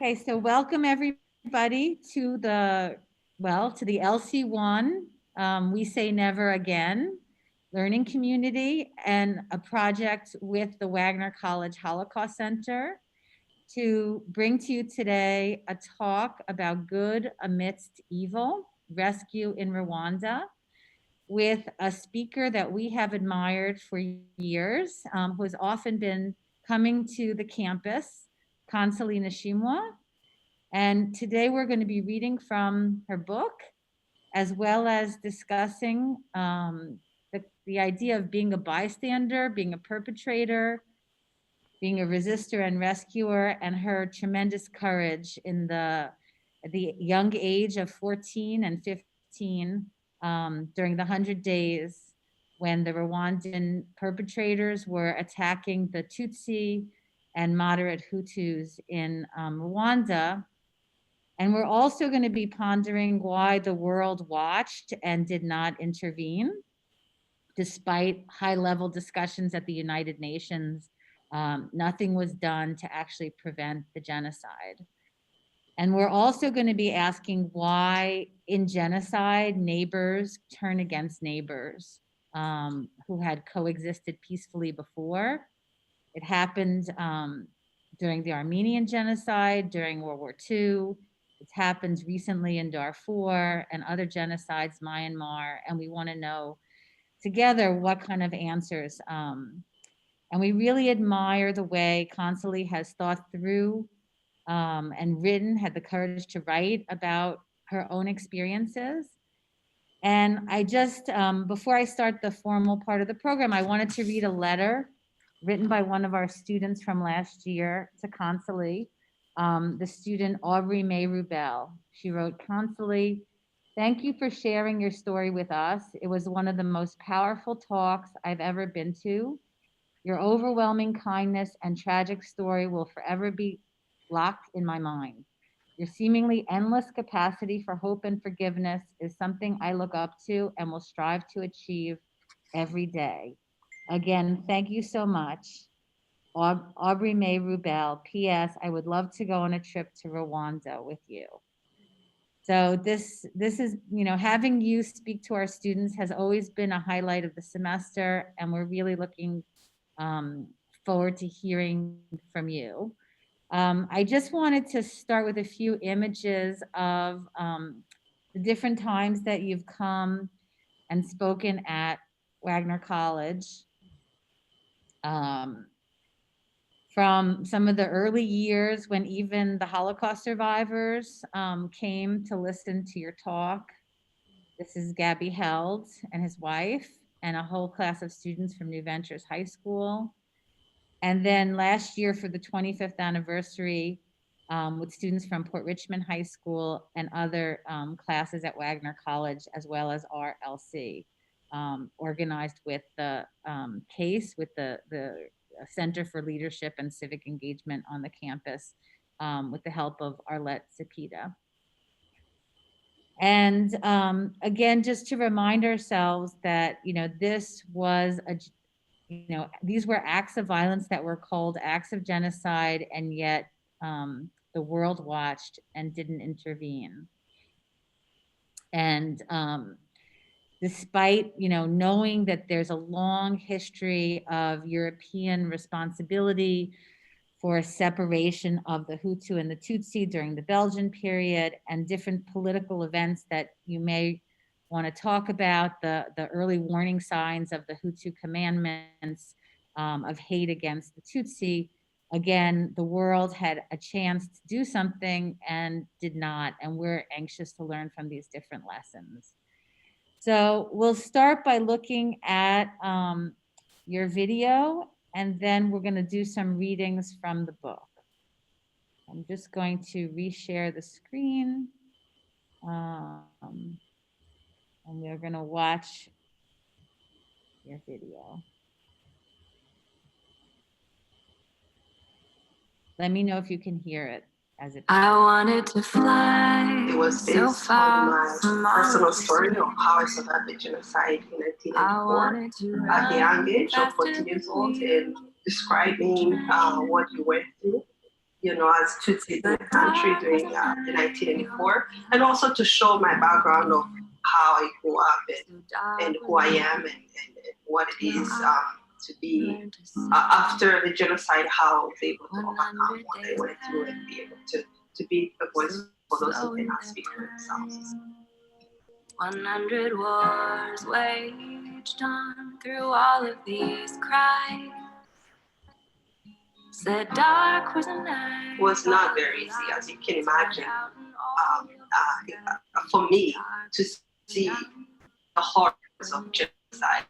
Okay, so welcome everybody to the LC1, We Say Never Again, learning community, and a project with the Wagner College Holocaust Center to bring to you today a talk about good amidst evil, rescue in Rwanda, with a speaker that we have admired for years, who has often been coming to the campus, Consolee Nishimwe. And today we're going to be reading from her book, as well as discussing the idea of being a bystander, being a perpetrator, being a resistor and rescuer, and her tremendous courage in at the young age of 14 and 15 during the 100 days when the Rwandan perpetrators were attacking the Tutsi and moderate Hutus in Rwanda. And we're also going to be pondering why the world watched and did not intervene, despite high-level discussions at the United Nations. Nothing was done to actually prevent the genocide. And we're also going to be asking why, in genocide, neighbors turn against neighbors who had coexisted peacefully before. It happened during the Armenian genocide, during World War II. It's happened recently in Darfur and other genocides, Myanmar, and we want to know together what kind of answers. And we really admire the way Consolee has thought through and written, had the courage to write about her own experiences. And I just, before I start the formal part of the program, I wanted to read a letter written by one of our students from last year to Consolee, the student Aubrey May Rubel. She wrote, "Consolee, thank you for sharing your story with us. It was one of the most powerful talks I've ever been to. Your overwhelming kindness and tragic story will forever be locked in my mind. Your seemingly endless capacity for hope and forgiveness is something I look up to and will strive to achieve every day. Again, thank you so much. Aubrey May Rubel. P.S. I would love to go on a trip to Rwanda with you." So this is, having you speak to our students has always been a highlight of the semester, and we're really looking forward to hearing from you. I just wanted to start with a few images of the different times that you've come and spoken at Wagner College. From some of the early years when even the Holocaust survivors came to listen to your talk. This is Gabby Held and his wife and a whole class of students from New Ventures High School. And then last year for the 25th anniversary with students from Port Richmond High School and other classes at Wagner College, as well as RLC, organized with the CASE, with the Center for Leadership and Civic Engagement on the campus, with the help of Arlette Zepeda. And again, just to remind ourselves that, this was these were acts of violence that were called acts of genocide, and yet the world watched and didn't intervene. And despite, knowing that there's a long history of European responsibility for separation of the Hutu and the Tutsi during the Belgian period, and different political events that you may want to talk about, the early warning signs of the Hutu commandments of hate against the Tutsi. Again, the world had a chance to do something and did not, and we're anxious to learn from these different lessons. So we'll start by looking at your video, and then we're going to do some readings from the book. I'm just going to reshare the screen. And we're going to watch your video. Let me know if you can hear it as it. I wanted to fly. It was based on my personal story of how I survived the genocide in 1994 at the young age of 14 years old, and describing what you went through. as Tutsis in the country during the 1984, and also to show my background of how I grew up and who I am and what it is to be after the genocide, how I was able to overcome what I went through and be able to be a voice for those who cannot speak for themselves. 100 wars waged on through all of these cries. Said dark was a night. It was not very easy, as you can imagine, for me to see the horrors of genocide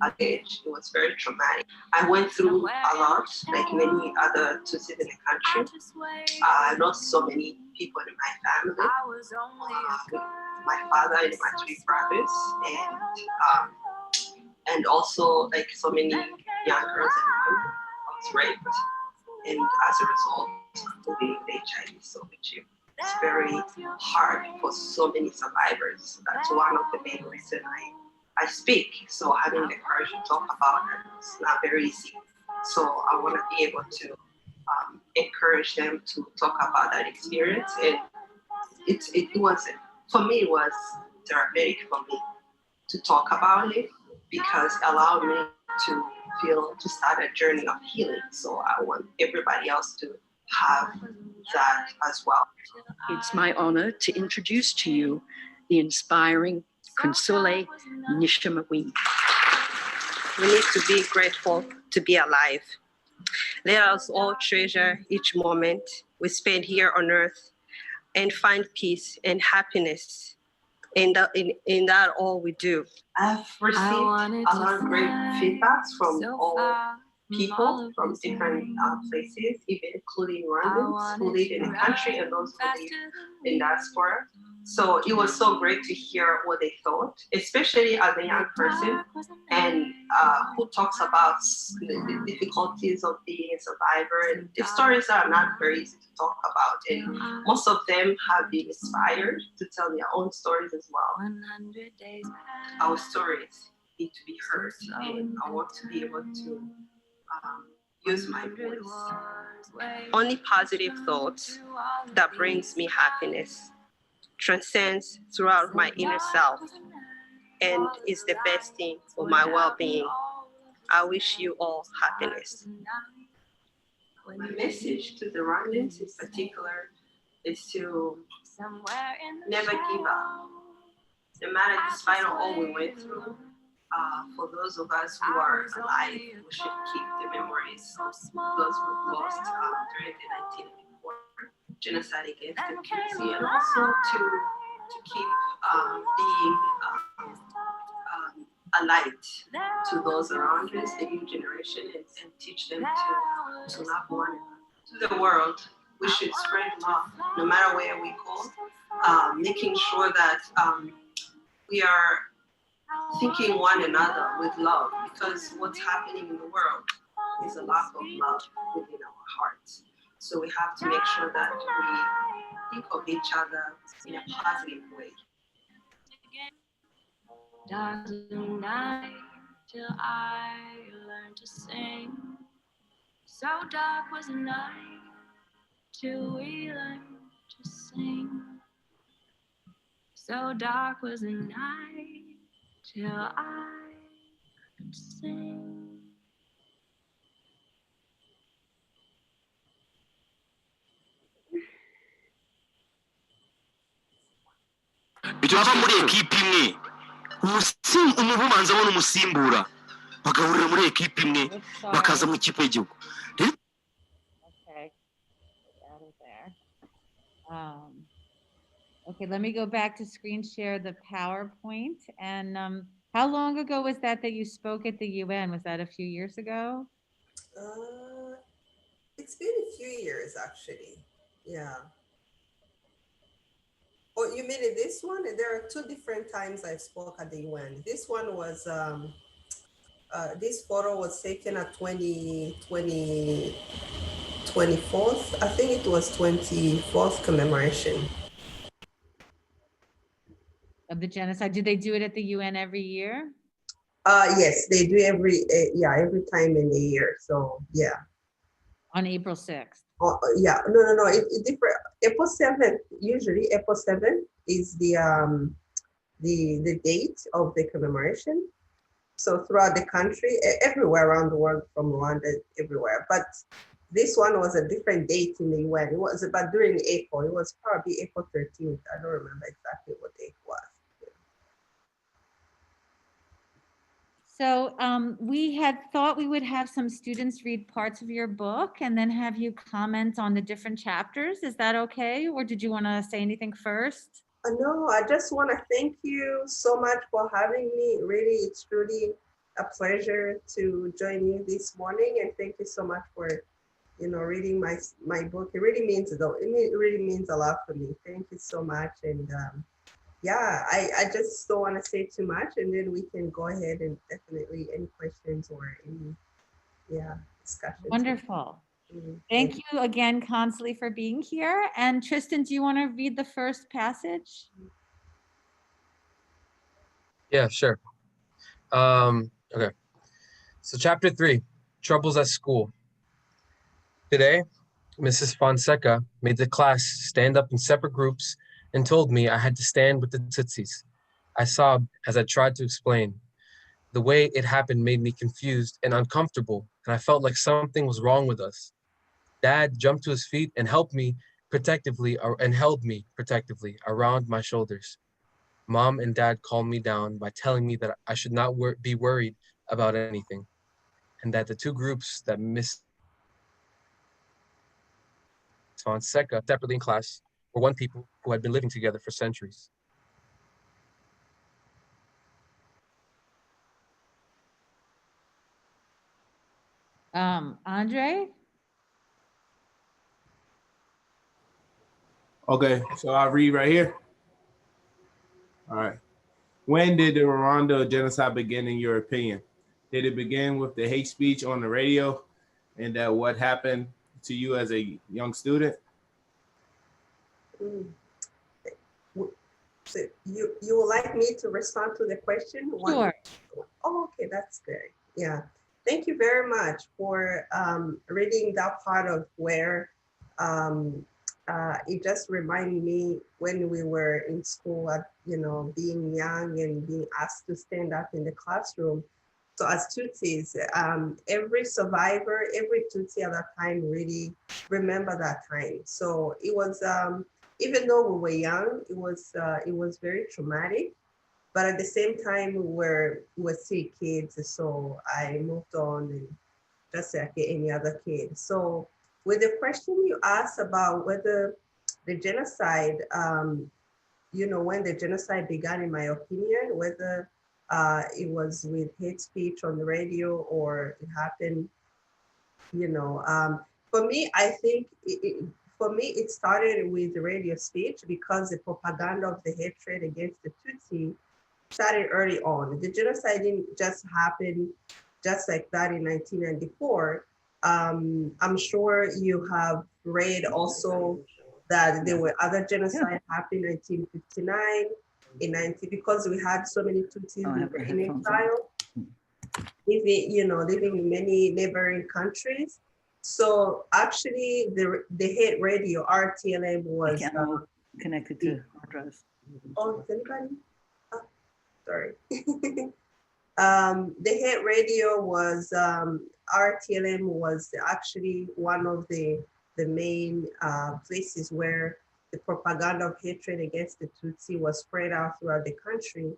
at age. It was very traumatic. I went through a lot, like many other Tutsis in the country. I lost so many people in my family. My father and my three brothers, and also like so many young girls and women. I was raped, and as a result, living with HIV. So it's very hard for so many survivors. That's one of the main reasons I speak. So having the courage to talk about it is not very easy. So I want to be able to encourage them to talk about that experience. And it was, for me, it was therapeutic for me to talk about it because it allowed me to start a journey of healing. So I want everybody else to have that as well. It's my honor to introduce to you the inspiring Consolee Nishimwe. We need to be grateful to be alive. Let us all treasure each moment we spend here on earth and find peace and happiness in that all we do. I've received a lot of great feedbacks from all people from different places, even including Rwandans who live in the country and those who live in diaspora. So it was so great to hear what they thought, especially as a young person and who talks about the difficulties of being a survivor. And the stories are not very easy to talk about. And most of them have been inspired to tell their own stories as well. Our stories need to be heard, and I want to be able to use my voice. Only positive thoughts that brings me happiness transcends throughout my inner self and is the best thing for my well-being. I wish you all happiness. My message to the Rwandans in particular is to never give up. No matter despite all we went through, for those of us who are alive, we should keep the memories of those we've lost during the 1984 genocide against the Tutsi, and also to keep being a light to those around us, the new generation, and teach them to love one another. To the world, we should spread love no matter where we go, making sure that we are thinking one another with love, because what's happening in the world is a lack of love within our hearts. So we have to make sure that we think of each other in a positive way. Dark night till I learned to sing. So dark was the night till we learned to sing. So dark was the night till I could sing. aba muri ekipe imwe umubumanza abona umusimbura bagahurira muri ekipe imwe bakaza mu ikipe y'igihugu. Okay, out of there. Okay, let me go back to screen share the PowerPoint. And how long ago was that you spoke at the UN? Was that a few years ago? It's been a few years, actually. Yeah. Oh, you mean in this one? There are two different times I spoke at the UN. This one was, this photo was taken at 24th, I think it was 24th commemoration. Of the genocide. Do they do it at the UN every year? Yes, they do every time in the year. So yeah. On April 6th. Yeah, no. It different. April 7th, usually April 7th is the date of the commemoration. So throughout the country, everywhere around the world, from Rwanda, everywhere. But this one was a different date in the UN. It was about during April. It was probably April 13th. I don't remember exactly what date it was. So we had thought we would have some students read parts of your book and then have you comment on the different chapters. Is that okay? Or did you want to say anything first? No, I just want to thank you so much for having me. Really, it's truly a pleasure to join you this morning. And thank you so much for, reading my book. It really means, though, it really means a lot for me. Thank you so much. And yeah, I just don't want to say too much, and then we can go ahead and definitely any questions or any, discussions. Wonderful. Thank you again, Consolee, for being here. And Tristan, do you want to read the first passage? Yeah, sure. Okay. So chapter 3, Troubles at School. Today, Mrs. Fonseca made the class stand up in separate groups and told me I had to stand with the Tutsis. I sobbed as I tried to explain. The way it happened made me confused and uncomfortable, and I felt like something was wrong with us. Dad jumped to his feet and held me protectively around my shoulders. Mom and Dad calmed me down by telling me that I should not be worried about anything, and that the two groups that Miss Fonseca separately in class were one people who had been living together for centuries. Andre? Okay, so I'll read right here. All right. When did the Rwanda genocide begin, in your opinion? Did it begin with the hate speech on the radio, and that what happened to you as a young student? So you would like me to respond to the question? Sure. Oh, okay, that's good. Yeah. Thank you very much for reading that part of where it just reminded me when we were in school, being young and being asked to stand up in the classroom. So as Tutsis, every survivor, every Tutsi at that time really remember that time. So it was, even though we were young, it was very traumatic. But at the same time, we were still kids, so I moved on and just like any other kid. So with the question you asked about whether the genocide, when the genocide began, in my opinion, whether it was with hate speech on the radio or it happened, for me, I think it started with the radio speech because the propaganda of the hatred against the Tutsi started early on. The genocide didn't just happen just like that in 1994. I'm sure you have read also that there were other genocides happening in 1959, because we had so many Tutsis who were in exile, living in many neighboring countries. So actually, the hate radio RTLM was connected to hard drives. Oh, is anybody? Oh, sorry. The hate radio was RTLM was actually one of the main places where the propaganda of hatred against the Tutsi was spread out throughout the country,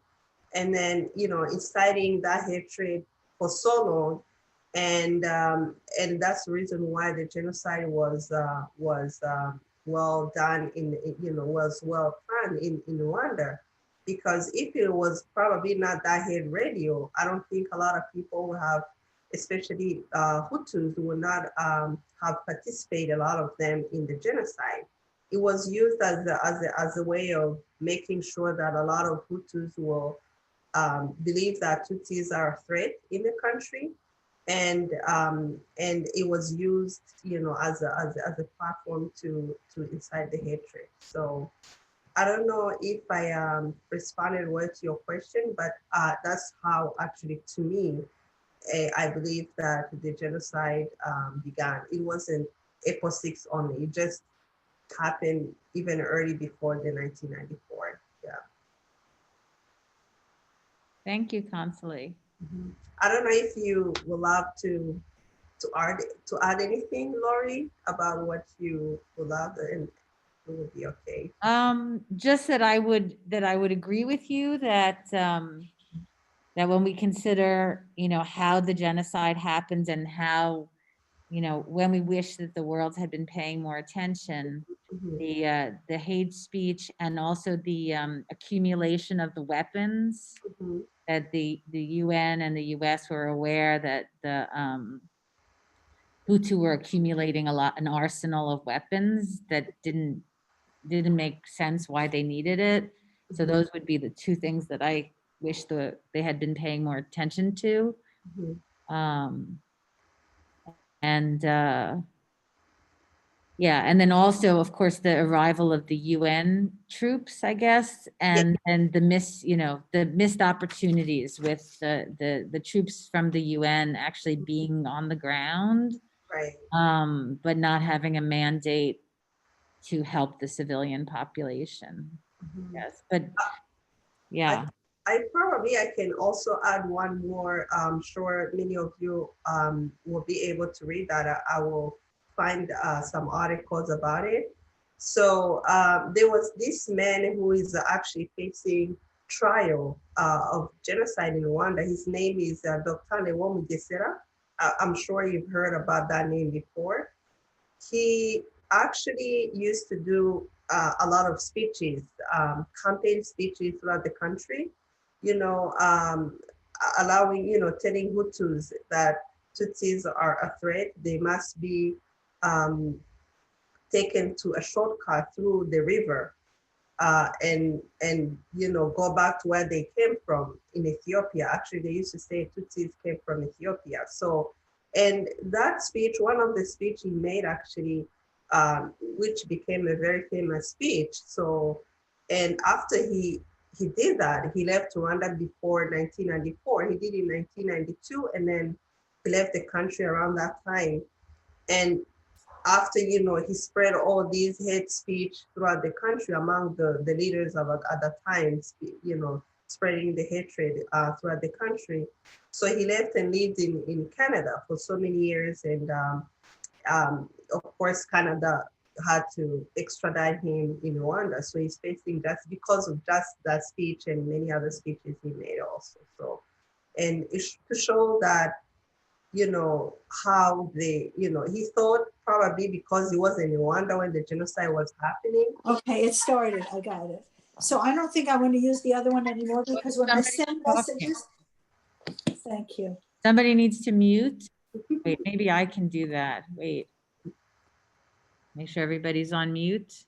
and then inciting that hatred for so long, and that's the reason why the genocide was well done was well planned in Rwanda. Because if it was probably not that hate radio, I don't think a lot of people would have, especially Hutus, would not have participated, a lot of them, in the genocide. It was used as a way of making sure that a lot of Hutus will believe that Tutsis are a threat in the country, and it was used, as a platform to incite the hatred. So I don't know if I responded well to your question, but that's how actually, to me, I believe that the genocide began. It wasn't April 6th only. It just happened even early before the 1994. Yeah. Thank you, Consolee. I don't know if you would love to add anything, Lori, about what you would love, and it would be okay. Just that I would agree with you that that when we consider, how the genocide happens and how, when we wish that the world had been paying more attention, the hate speech and also the accumulation of the weapons, that the UN and the US were aware that the Hutu were accumulating an arsenal of weapons that didn't make sense why they needed it. So those would be the two things that I wish they had been paying more attention to. And yeah, and then also, of course, the arrival of the UN troops, I guess, and the missed opportunities with the troops from the UN actually being on the ground, Right. but not having a mandate to help the civilian population. Yes, but yeah. I can also add one more. I'm sure many of you will be able to read that. I will find some articles about it. So there was this man who is actually facing trial of genocide in Rwanda. His name is Dr. Lewo Mugesera. I'm sure you've heard about that name before. He actually used to do a lot of speeches, campaign speeches throughout the country, allowing, telling Hutus that Tutsis are a threat. They must be taken to a shortcut through the river and go back to where they came from in Ethiopia. Actually, they used to say Tutsis came from Ethiopia. So, and that speech, one of the speech he made actually, which became a very famous speech. So, and after he did that, he left Rwanda before 1994. He did in 1992, and then he left the country around that time. And after, he spread all these hate speech throughout the country among the leaders of at the time, spreading the hatred throughout the country. So he left and lived in Canada for so many years. And of course, Canada had to extradite him in Rwanda. So he's facing just because of just that speech and many other speeches he made also. So, and it's to show that, how they, he thought probably because he was in Rwanda when the genocide was happening. Okay, it started. I got it. So I don't think I want to use the other one anymore because when I send messages, thank you. Somebody needs to mute. Wait, maybe I can do that. Wait. Make sure everybody's on mute.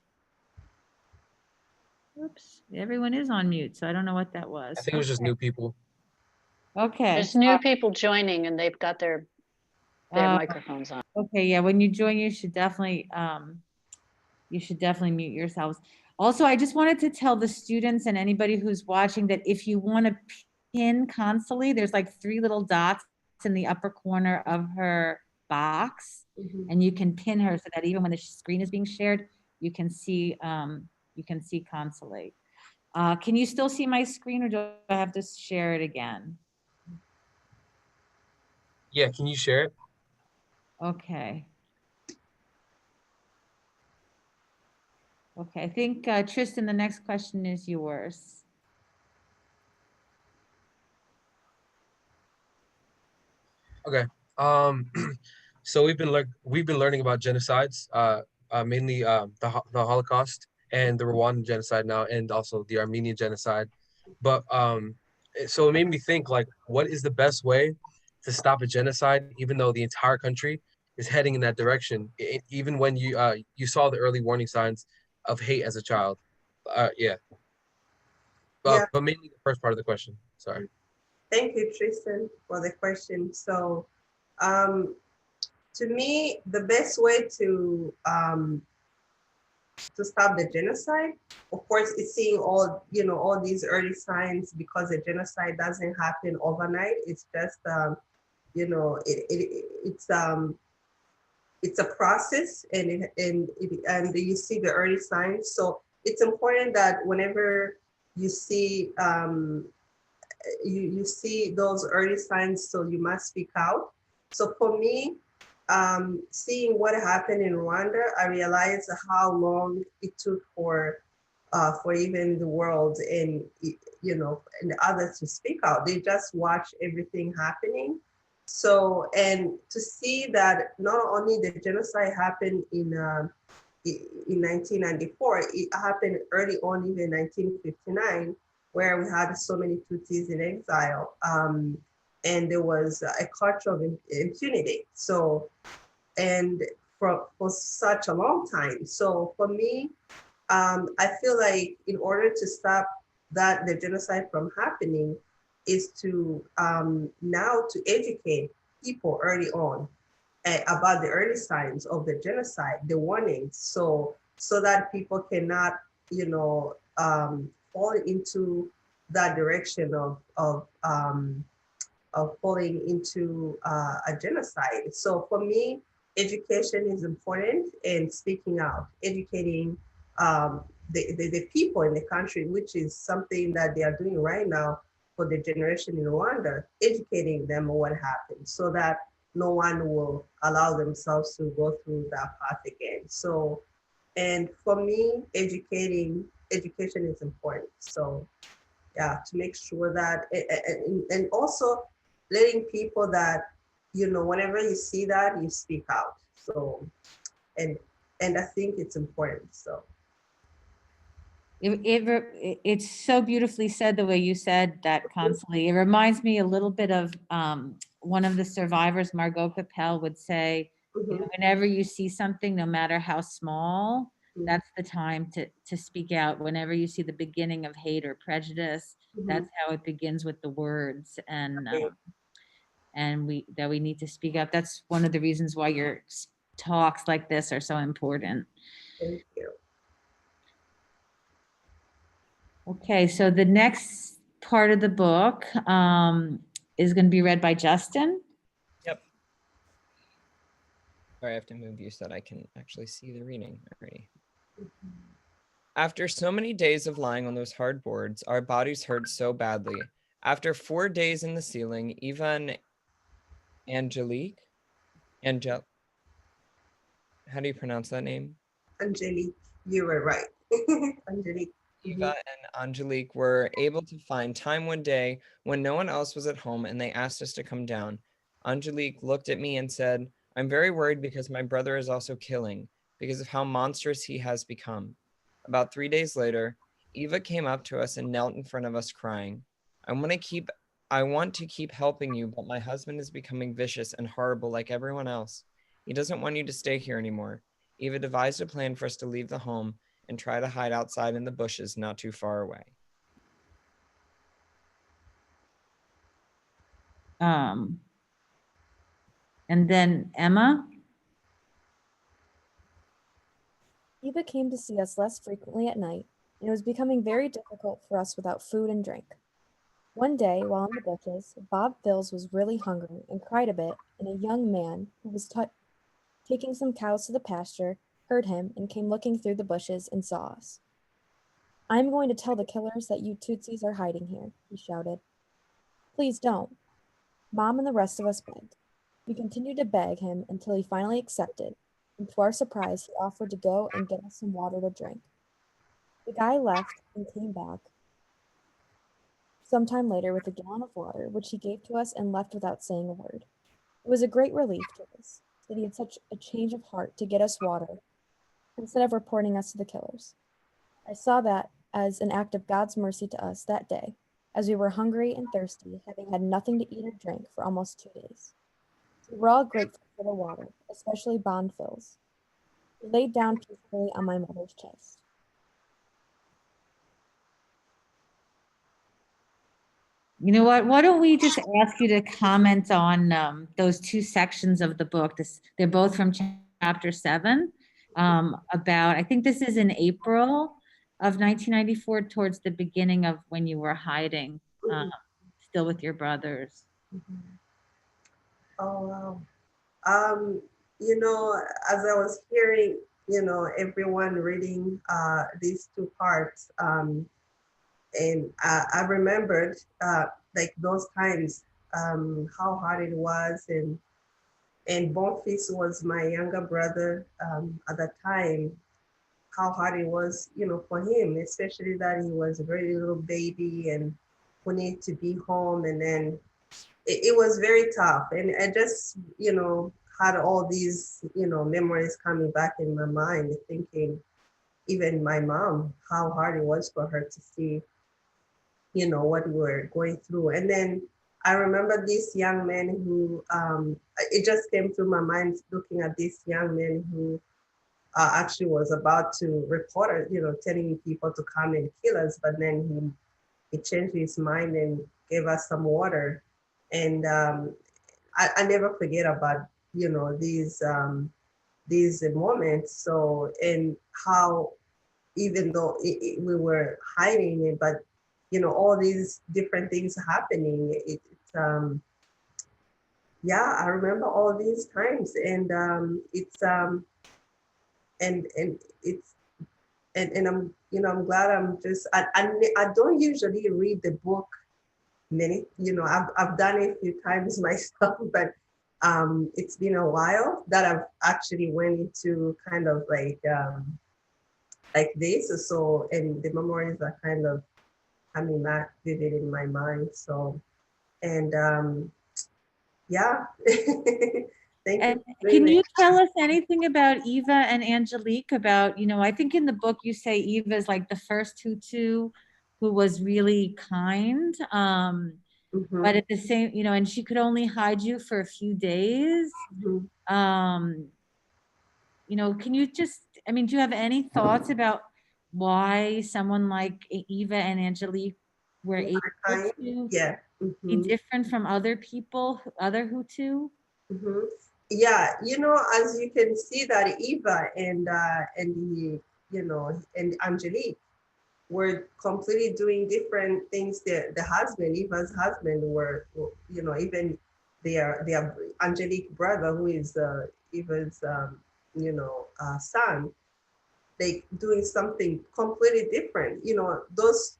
Oops, everyone is on mute, so I don't know what that was. I think it was just new people. Okay. There's new people joining and they've got their microphones on. Okay, yeah, when you join, you should definitely mute yourselves. Also, I just wanted to tell the students and anybody who's watching that if you want to pin Consolee, there's like 3 little dots in the upper corner of her box, and you can pin her so that even when the screen is being shared, you can see Consolee. Can you still see my screen, or do I have to share it again? Yeah, can you share it? Okay. Okay, I think Tristan, the next question is yours. Okay. So we've been learning about genocides, mainly the Holocaust and the Rwandan genocide now, and also the Armenian genocide. But so it made me think, like, what is the best way to stop a genocide, even though the entire country is heading in that direction? Even when you saw the early warning signs of hate as a child. Yeah. But mainly the first part of the question. Sorry. Thank you, Tristan, for the question. So, to me, the best way to stop the genocide, of course, is seeing all these early signs, because the genocide doesn't happen overnight. It's just, it's it's a process, and you see the early signs. So it's important that whenever you see you see those early signs, so you must speak out. So for me, seeing what happened in Rwanda, I realized how long it took for even the world and and others to speak out. They just watch everything happening. So, and to see that not only the genocide happened in 1994, it happened early on, even 1959, where we had so many Tutsis in exile, and there was a culture of impunity. So, and for such a long time. So for me, I feel like in order to stop the genocide from happening is to now to educate people early on about the early signs of the genocide, the warnings, so that people cannot, fall into that direction of falling into a genocide. So for me, education is important, and speaking out, educating the people in the country, which is something that they are doing right now for the generation in Rwanda, educating them on what happened so that no one will allow themselves to go through that path again. So, and for me, education is important. So yeah, to make sure that, and also letting people that, whenever you see that, you speak out. So, and I think it's important, so. It's so beautifully said the way you said that, Consolee. It reminds me a little bit of one of the survivors, Margot Capel, would say, whenever you see something, no matter how small, that's the time to speak out. Whenever you see the beginning of hate or prejudice, that's how it begins, with the words, and we need to speak up. That's one of the reasons why your talks like this are so important. Thank you. Okay, so the next part of the book is going to be read by Justin. Yep. Sorry, I have to move you so that I can actually see the reading already. After so many days of lying on those hard boards, our bodies hurt so badly. After 4 days in the ceiling, Eva and Angelique, how do you pronounce that name? Angelique, you were right. Angelique. Eva and Angelique were able to find time one day when no one else was at home, and they asked us to come down. Angelique looked at me and said, "I'm very worried because my brother is also killing, because of how monstrous he has become." About 3 days later, Eva came up to us and knelt in front of us crying. I want to keep helping you, but my husband is becoming vicious and horrible like everyone else. He doesn't want you to stay here anymore. Eva devised a plan for us to leave the home and try to hide outside in the bushes not too far away. And then Emma. Eva came to see us less frequently at night, and it was becoming very difficult for us without food and drink. One day, while in the bushes, Bob Fills was really hungry and cried a bit, and a young man who was taking some cows to the pasture heard him and came looking through the bushes and saw us. "I'm going to tell the killers that you Tutsis are hiding here," he shouted. "Please don't." Mom and the rest of us begged. We continued to beg him until he finally accepted, and to our surprise, he offered to go and get us some water to drink. The guy left and came back sometime later with a gallon of water, which he gave to us and left without saying a word. It was a great relief to us that he had such a change of heart to get us water instead of reporting us to the killers. I saw that as an act of God's mercy to us that day, as we were hungry and thirsty, having had nothing to eat or drink for almost 2 days. We were all grateful for the water, especially Bond Fills. He laid down peacefully on my mother's chest. You know what? Why don't we just ask you to comment on those two sections of the book? They're both from chapter 7. About, I think this is in April of 1994, towards the beginning of when you were hiding, still with your brothers. Oh, wow. as I was hearing, everyone reading these two parts, and I remembered like those times, how hard it was, and Bonfils was my younger brother at that time, how hard it was, for him, especially that he was a very little baby and who needed to be home. And then it was very tough. And I just, had all these, memories coming back in my mind, thinking even my mom, how hard it was for her to see, what we were going through. And then I remember this young man who, it just came through my mind looking at this young man who actually was about to report, telling people to come and kill us, but then he changed his mind and gave us some water. And I never forget about, these moments. So, and how, even though we were hiding it, but, all these different things happening, yeah, I remember all these times. And it's, and it's, and I'm, I'm glad I'm just, I don't usually read the book many, I've done it a few times myself, but it's been a while that I've actually went into kind of like this. So, and the memories are kind of coming back vivid in my mind. So, and yeah. Thank And you. can you tell us anything about Eva and Angelique? About, I think in the book you say Eva is like the first Hutu who was really kind. But at the same, and she could only hide you for a few days. Can you just, do you have any thoughts about why someone like Eva and Angelique were able to be different from other people, other Hutu? Yeah, as you can see that Eva and the, and Angelique were completely doing different things. The husband, Eva's husband, were, even their Angelique brother, who is Eva's, son, they doing something completely different. Those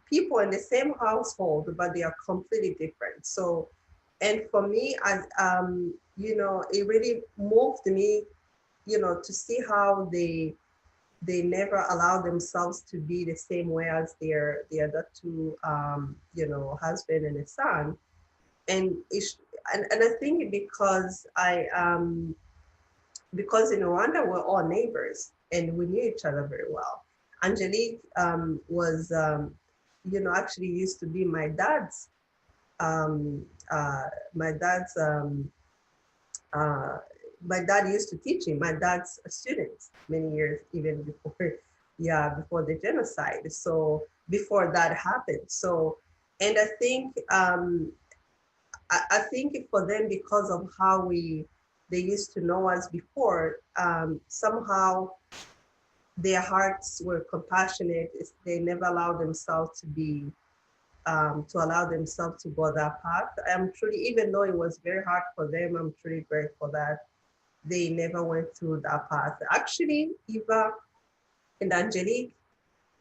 people in the same household, but they are completely different. So, and for me, it really moved me, to see how they never allow themselves to be the same way as their other two, husband and a son. And and I think because in Rwanda we're all neighbors and we knew each other very well. Angelique was, actually used to be my dad's, my dad's, my dad used to teach him, my dad's students many years, even before, before the genocide. So before that happened. So, and I think, I think for them, because of how they used to know us before, somehow their hearts were compassionate. They never allowed themselves to be, to allow themselves to go that path. I'm truly, even though it was very hard for them, I'm truly grateful that they never went through that path. Actually, Eva and Angelique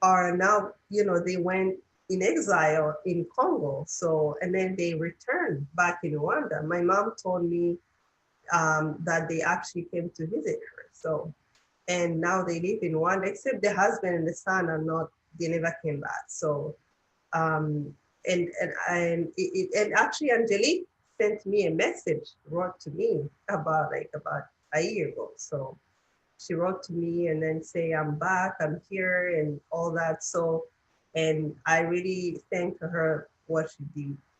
are now, they went in exile in Congo. So, and then they returned back in Rwanda. My mom told me that they actually came to visit her. So, and now they live in Rwanda, except the husband and the son are not, they never came back. So, and actually Angelique sent me a message, wrote to me about a year ago. So she wrote to me and then say, I'm back, I'm here and all that. So, and I really thank her what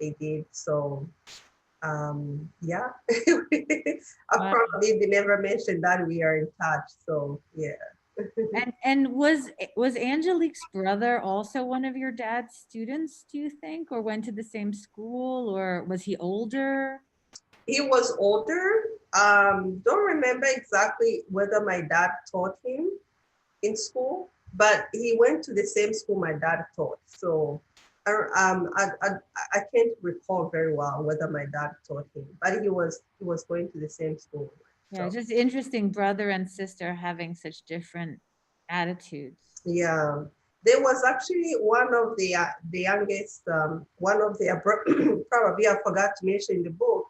they did. So, yeah, I probably never mentioned that we are in touch. So yeah. And was Angelique's brother also one of your dad's students, do you think, or went to the same school, or was he older? He was older. Don't remember exactly whether my dad taught him in school, but he went to the same school my dad taught. So I can't recall very well whether my dad taught him, but he was going to the same school. Yeah, just interesting, brother and sister having such different attitudes. Yeah, there was actually one of the youngest, one of the probably I forgot to mention in the book.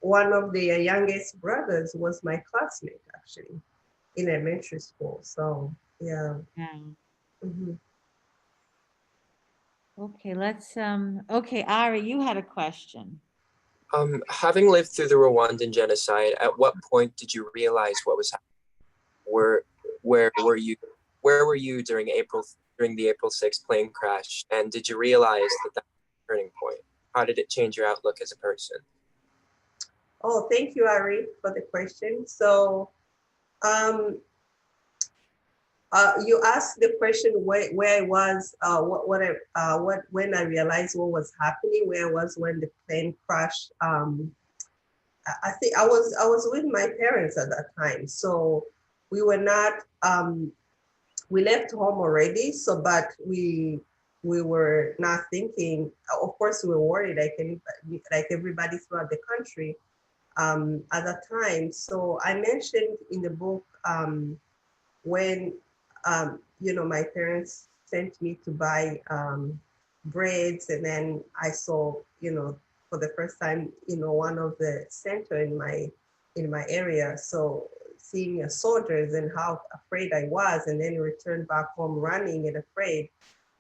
One of the youngest brothers was my classmate actually in elementary school. So yeah. Mhm. Okay, let's okay, Ari, you had a question. Having lived through the Rwandan genocide, at what point did you realize what was happening? Where were you during the April 6th plane crash? And did you realize that that was a turning point? How did it change your outlook as a person? Oh, thank you, Ari, for the question. So you asked the question where I was, when I realized what was happening, where I was when the plane crashed. I think I was with my parents at that time, so we were not. We left home already, so but we were not thinking. Of course, we were worried, like everybody throughout the country at that time. So I mentioned in the book when my parents sent me to buy breads, and then I saw, for the first time, one of the center in my area. So seeing soldiers and how afraid I was, and then returned back home running and afraid,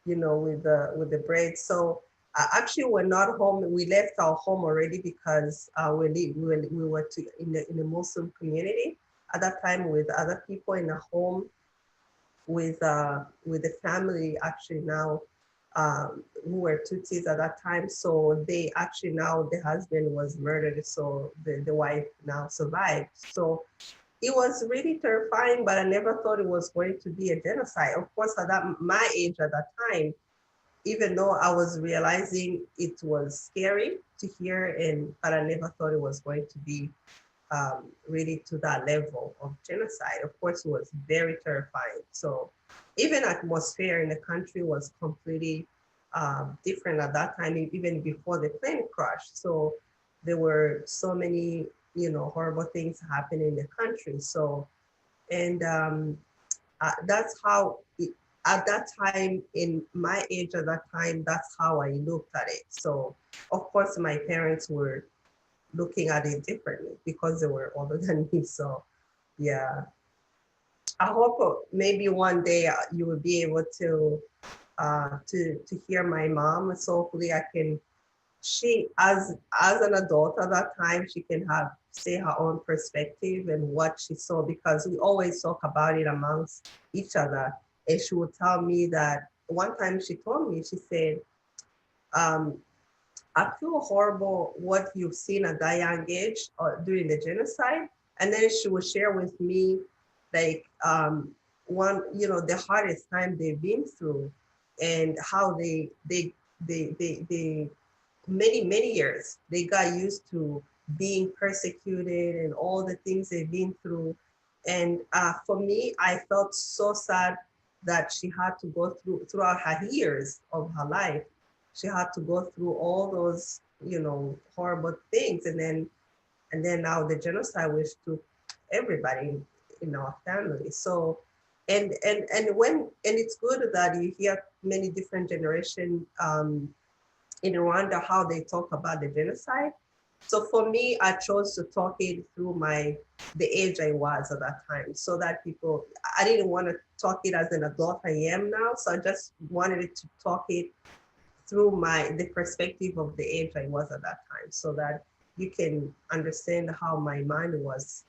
with the bread. So actually, we're not home. We left our home already because we were in a Muslim community at that time with other people in a home with the family actually now who were Tutsis at that time. So they actually now the husband was murdered, so the wife now survived. So it was really terrifying, but I never thought it was going to be a genocide. Of course, at my age at that time, even though I was realizing it was scary to hear, but I never thought it was going to be really to that level of genocide. Of course, it was very terrifying. So even atmosphere in the country was completely different at that time, even before the plane crash. So there were so many, horrible things happening in the country. So, and that's how, at that time, in my age at that time, that's how I looked at it. So of course, my parents were looking at it differently because they were older than me. So yeah, I hope maybe one day you will be able to hear my mom. So hopefully I can, she as an adult at that time, she can say her own perspective and what she saw, because we always talk about it amongst each other. And she would tell me that one time she told me, she said, I feel horrible what you've seen at that young age during the genocide. And then she would share with me like the hardest time they've been through, and how they many years they got used to being persecuted and all the things they've been through. And for me, I felt so sad that she had to go throughout her years of her life. She had to go through all those, horrible things. And then now the genocide, which took everybody in our family. So, and it's good that you hear many different generations in Rwanda, how they talk about the genocide. So for me, I chose to talk it through the age I was at that time, so that I didn't want to talk it as an adult I am now. So I just wanted to talk it through the perspective of the age I was at that time, so that you can understand how my mind was,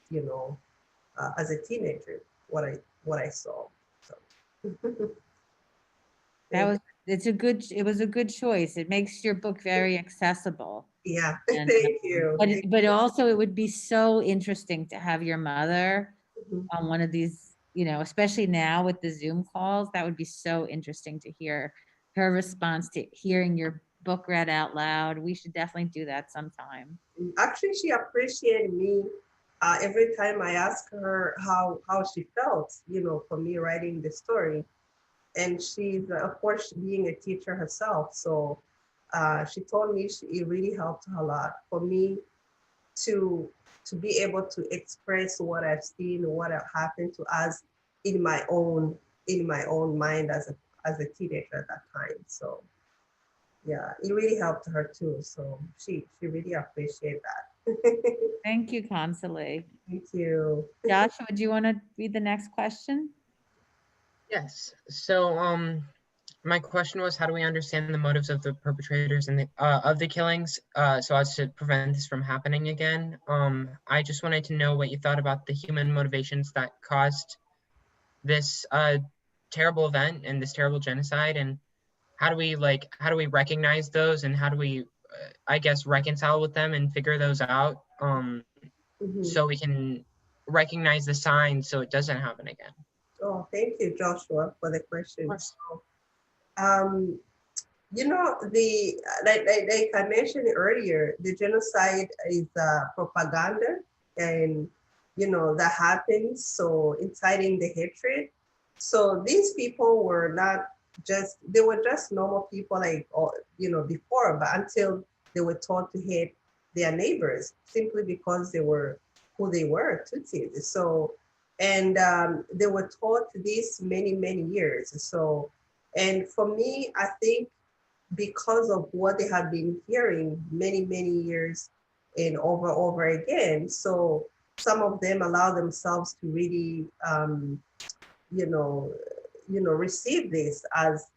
as a teenager, what I saw. So. It was a good choice. It makes your book very accessible. Yeah, and, thank you. But also it would be so interesting to have your mother on one of these, especially now with the Zoom calls. That would be so interesting to hear her response to hearing your book read out loud. We should definitely do that sometime. Actually, she appreciated me every time I asked her how she felt, for me writing the story. And she's, of course, being a teacher herself. So she told me it really helped her a lot. For me, to be able to express what I've seen, what have happened to us in my own mind as a teenager at that time. So yeah, it really helped her too. So she really appreciated that. Thank you, Consolee. Thank you. Joshua, do you want to read the next question? Yes. So, my question was, how do we understand the motives of the perpetrators and of the killings, so as to prevent this from happening again? I just wanted to know what you thought about the human motivations that caused this terrible event and this terrible genocide, and how do we recognize those, and how do we, I guess, reconcile with them and figure those out, so we can recognize the signs so it doesn't happen again. Oh, thank you, Joshua, for the question. So, you know, like I mentioned earlier, the genocide is propaganda, and you know that happens. So inciting the hatred. So these people were not just, they were just normal people, like, you know, before, but until they were taught to hate their neighbors simply because they were who they were, Tutsis. So, and they were taught this many years. So, and for me, I think because of what they had been hearing many years and over again, so some of them allow themselves to really you know receive this as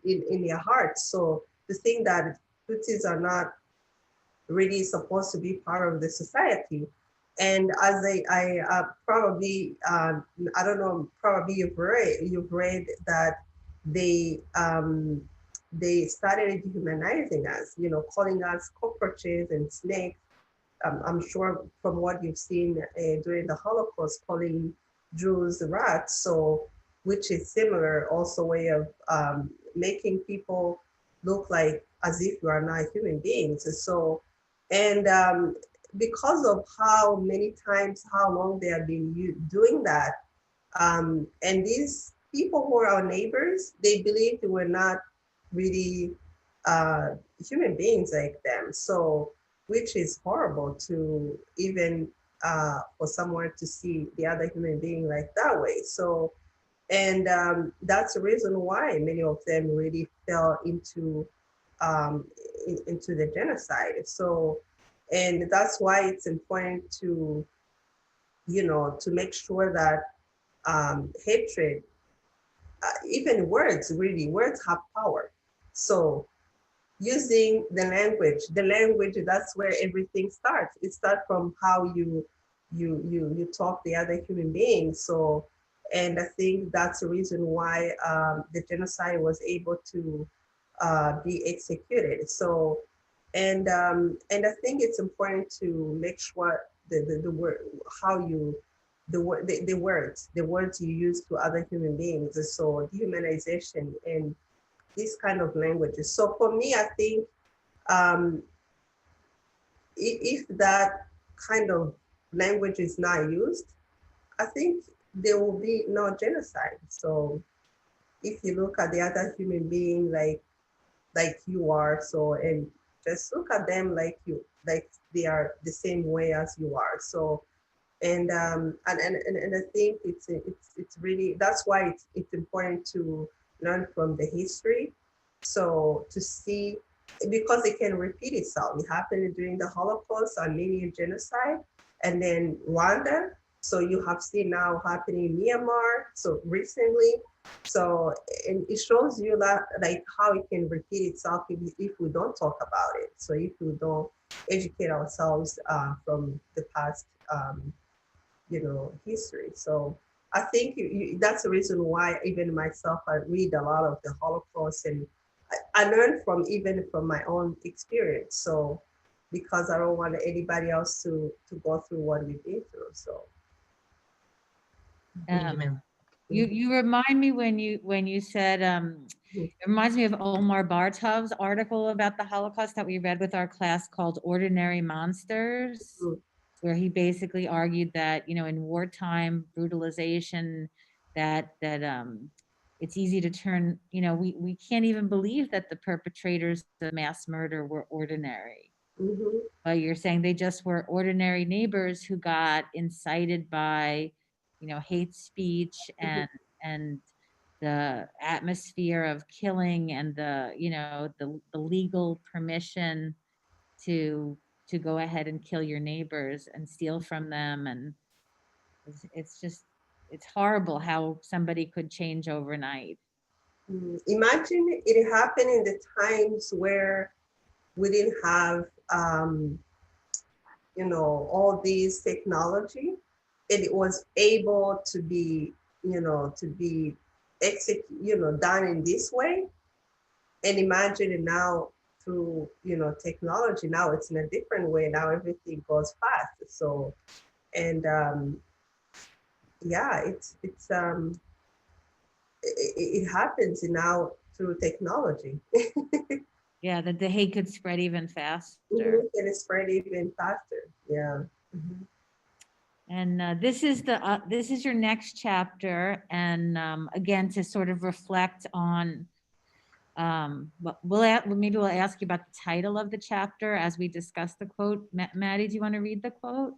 in their hearts. So to think that Tutsis are not really supposed to be part of the society. And as I probably I don't know, probably you've read that they started dehumanizing us, you know, calling us cockroaches and snakes. I'm sure from what you've seen during the Holocaust, calling Jews rats. So, which is similar also way of making people look like as if you are not human beings. So, and because of how many times, how long they have been doing that, and these people who are our neighbors, they believe they were not really human beings like them. So, which is horrible to even for someone to see the other human being like that way. So, and that's the reason why many of them really fell into the genocide. So, and that's why it's important to, you know, to make sure that hatred, even words, really, words have power. So using the language, that's where everything starts. It starts from how you talk the other human beings. So, and I think that's the reason why the genocide was able to be executed. So, and I think it's important to make sure the word, how you, the words you use to other human beings. So dehumanization and this kind of languages. So for me, I think if that kind of language is not used, I think there will be no genocide. So if you look at the other human being like you are, so, and just look at them like they are the same way as you are. So, and I think it's really, that's why it's important to learn from the history. So to see, because it can repeat itself. It happened during the Holocaust, Armenian genocide, and then Rwanda. So you have seen now happening in Myanmar, so recently. So, and it shows you that, like, how it can repeat itself if we don't talk about it. So if we don't educate ourselves from the past, you know, history. So I think that's the reason why even myself, I read a lot of the Holocaust, and I learned even from my own experience. So because I don't want anybody else to go through what we've been through. So. You remind me when you said it reminds me of Omar Bartov's article about the Holocaust that we read with our class called Ordinary Monsters, where he basically argued that, you know, in wartime brutalization, that it's easy to turn, you know, we can't even believe that the perpetrators of mass murder were ordinary. But you're saying they just were ordinary neighbors who got incited by, hate speech and the atmosphere of killing and the legal permission to go ahead and kill your neighbors and steal from them. And it's horrible how somebody could change overnight. Imagine it happened in the times where we didn't have, all these technology. It was able to be, done in this way. And imagine it now through, technology. Now it's in a different way. Now everything goes fast. So, and yeah, it happens now through technology. Yeah, that the hate could spread even faster. And it spread even faster. Yeah. And this is your next chapter, and again to sort of reflect on. Maybe we'll ask you about the title of the chapter as we discuss the quote. Maddie, do you want to read the quote?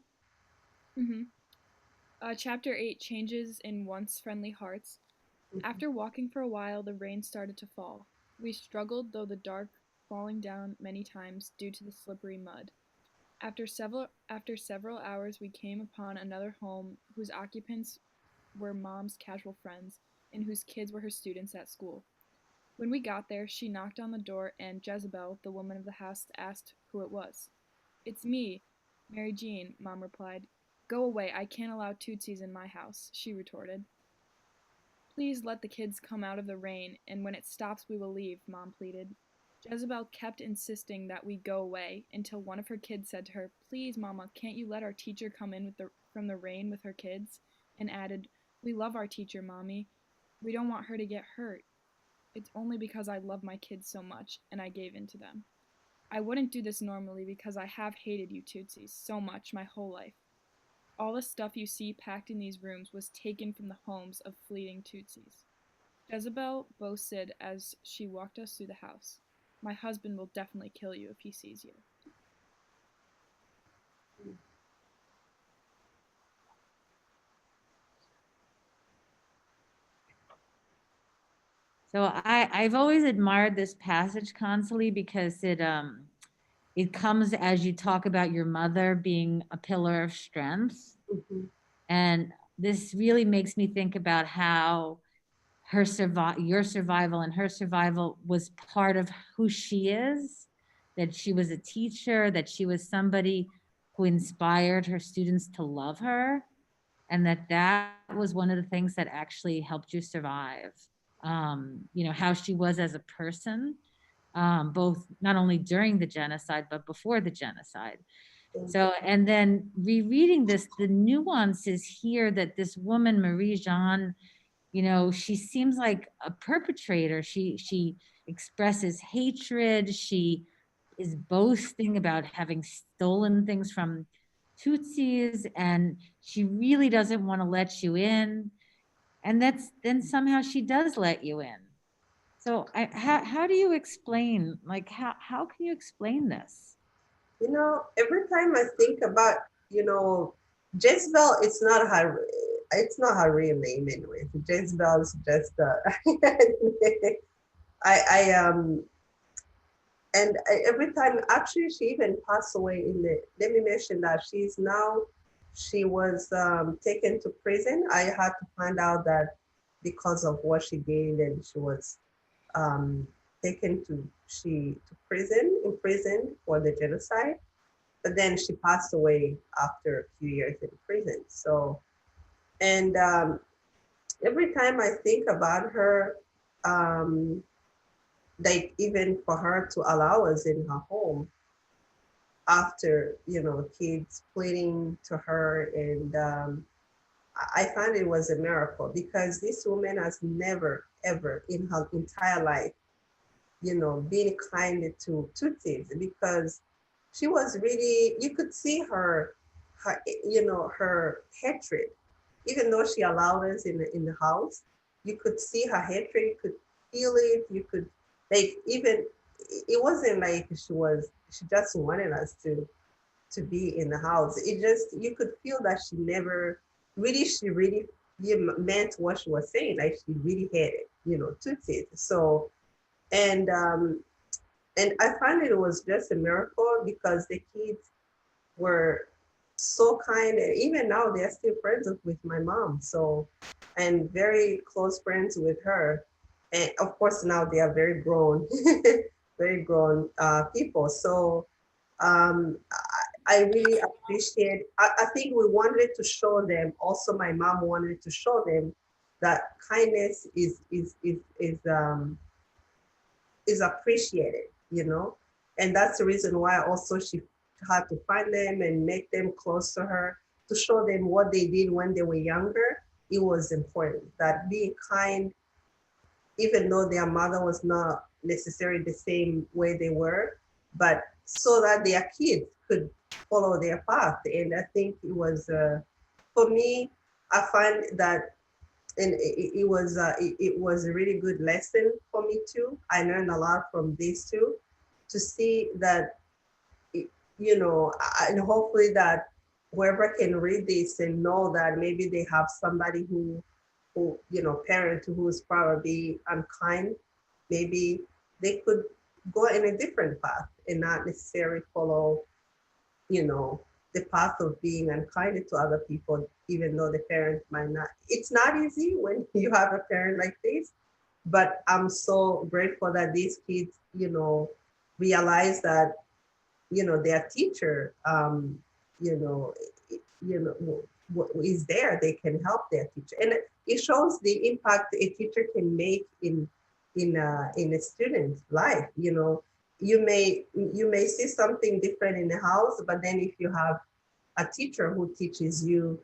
Chapter 8, Changes in Once Friendly Hearts. After walking for a while, the rain started to fall. We struggled through the dark, falling down many times due to the slippery mud. After several hours, we came upon another home whose occupants were Mom's casual friends and whose kids were her students at school. When we got there, she knocked on the door and Jezebel, the woman of the house, asked who it was. "It's me, Mary Jean," Mom replied. "Go away, I can't allow Tootsies in my house," she retorted. "Please let the kids come out of the rain, and when it stops we will leave," Mom pleaded. Jezebel kept insisting that we go away until one of her kids said to her, "Please, Mama, can't you let our teacher come in from the rain with her kids?" and added, "We love our teacher, Mommy. We don't want her to get hurt. It's only because I love my kids so much, and I gave in to them. I wouldn't do this normally because I have hated you Tootsies so much my whole life. All the stuff you see packed in these rooms was taken from the homes of fleeting Tootsies." Jezebel boasted as she walked us through the house. "My husband will definitely kill you if he sees you." So I've always admired this passage, Consolee, because it comes as you talk about your mother being a pillar of strength. And this really makes me think about how your survival and her survival was part of who she is, that she was a teacher, that she was somebody who inspired her students to love her, and that was one of the things that actually helped you survive. How she was as a person, both not only during the genocide, but before the genocide. So, and then rereading this, the nuances here that this woman, Marie-Jeanne, she seems like a perpetrator. She expresses hatred. She is boasting about having stolen things from Tutsis, and she really doesn't want to let you in. And then somehow she does let you in. So how do you explain, how can you explain this? Every time I think about, Jezebel, it's not her real name anyway. Jezebel is just and every time, actually, she even passed away let me mention that she was taken to prison. I had to find out that because of what she did, and she was taken to prison for the genocide. But then she passed away after a few years in prison. So, and every time I think about her, like even for her to allow us in her home after, kids pleading to her, and I find it was a miracle, because this woman has never, ever in her entire life, been kind to Tutsis, because she was really, you could see her hatred, even though she allowed us in the house. You could see her hatred, you could feel it, you could, even, it wasn't like she just wanted us to be in the house. It just, you could feel that she never really, she really meant what she was saying. Like she really hated, Tutsis. So, and I find it was just a miracle because the kids were so kind, and even now they're still friends with my mom. So, and very close friends with her. And of course now they are very grown, very grown people. So I really appreciate, I think we wanted to show them, also my mom wanted to show them that kindness is appreciated, and that's the reason why also she had to find them and make them close to her to show them what they did when they were younger. It was important that being kind, even though their mother was not necessarily the same way they were, but so that their kids could follow their path. And I think it was, for me, I find that, and it was a really good lesson for me too. I learned a lot from this too, to see that, and hopefully that whoever can read this and know that maybe they have somebody who parent who is probably unkind, maybe they could go in a different path and not necessarily follow, the path of being unkind to other people, even though the parent might not. It's not easy when you have a parent like this, but I'm so grateful that these kids, realize that, their teacher, is there, they can help their teacher. And it shows the impact a teacher can make in a student's life. You may see something different in the house, but then if you have a teacher who teaches you,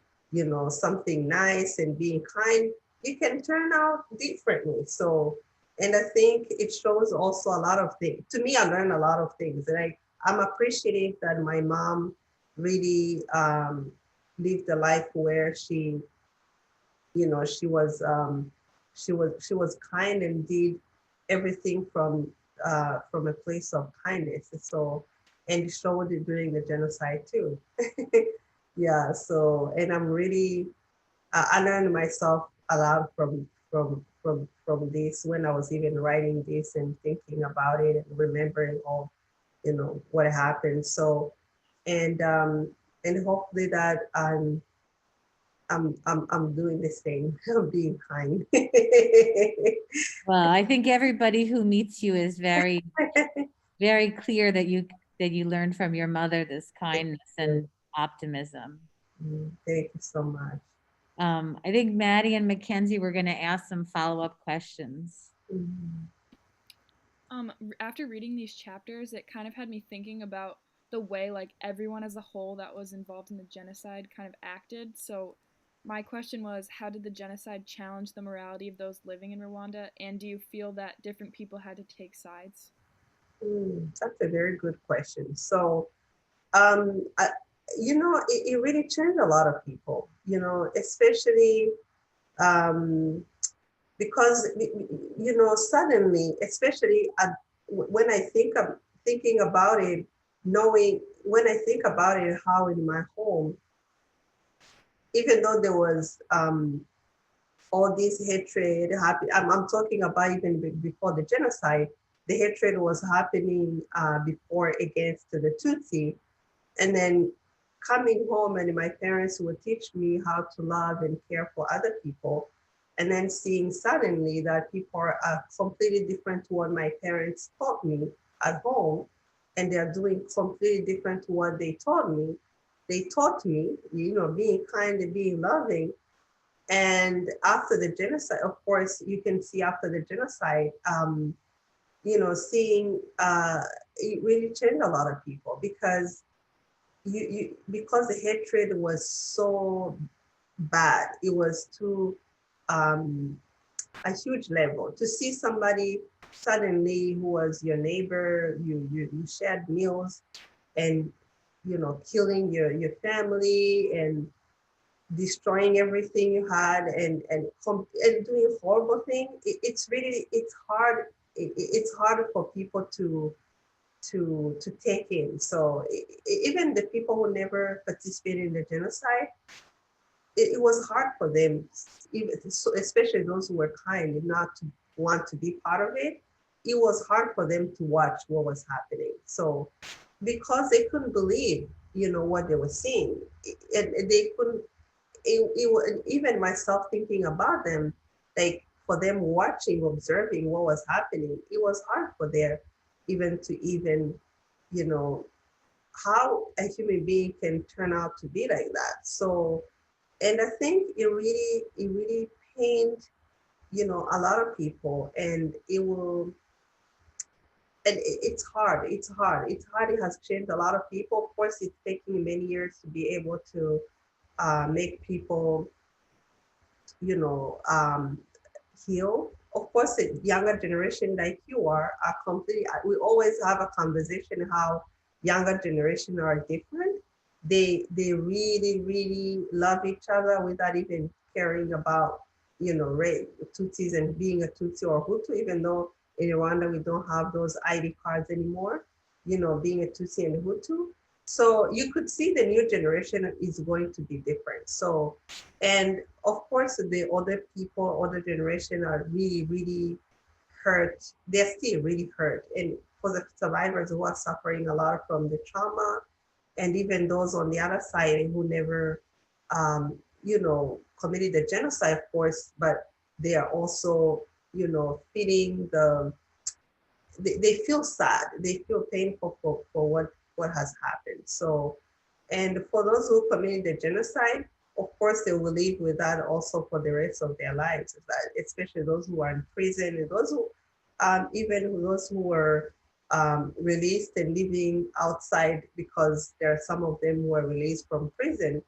something nice and being kind, you can turn out differently. So, and I think it shows also a lot of things. To me, I learned a lot of things, and I'm appreciative that my mom really lived a life where she was kind and did everything from a place of kindness. So, and showed it during the genocide too. Yeah. So, and I'm really, I learned myself a lot from this when I was even writing this and thinking about it and remembering all, what happened. So, and hopefully that I'm doing the same. I'm being kind. Well, I think everybody who meets you is very, very clear that you learned from your mother this kindness and optimism. Thank you so much. I think Maddie and Mackenzie were going to ask some follow-up questions. After reading these chapters, it kind of had me thinking about the way like everyone as a whole that was involved in the genocide kind of acted. So my question was, how did the genocide challenge the morality of those living in Rwanda? And do you feel that different people had to take sides? That's a very good question. So, it really changed a lot of people, especially because, suddenly, especially when I thinking about it, when I think about it, how in my home, even though there was all this hatred happening, I'm talking about even before the genocide, the hatred was happening before against the Tutsi. And then coming home and my parents would teach me how to love and care for other people. And then seeing suddenly that people are completely different to what my parents taught me at home, and they're doing completely different to what they taught me. They taught me, being kind and being loving. And after the genocide, of course, you can see after the genocide, seeing it really changed a lot of people because because the hatred was so bad, it was to a huge level. To see somebody suddenly who was your neighbor, you shared meals, and killing your family and destroying everything you had and doing horrible things. It's hard for people to to take in. So even the people who never participated in the genocide, it was hard for them, especially those who were kind not to want to be part of it. It was hard for them to watch what was happening. So because they couldn't believe, what they were seeing, and they couldn't, even myself thinking about them, like for them watching, observing what was happening, it was hard for them even to how a human being can turn out to be like that. So, and I think it really pained, a lot of people, and it will, and it's hard. It has changed a lot of people. Of course, it's taking many years to be able to make people, heal. Of course, the younger generation like you are completely, we always have a conversation how younger generation are different. They really, really love each other without even caring about, race, Tutsis and being a Tutsi or Hutu, even though in Rwanda we don't have those ID cards anymore, being a Tutsi and Hutu. So you could see the new generation is going to be different. So, and of course, the older people, older generation are really, really hurt. They're still really hurt. And for the survivors who are suffering a lot from the trauma, and even those on the other side who never, committed the genocide, of course, but they are also, feeling they feel sad, they feel painful for what has happened. So, and for those who committed the genocide, of course, they will live with that also for the rest of their lives, especially those who are in prison, and those who, even those who were released and living outside, because there are some of them who are released from prison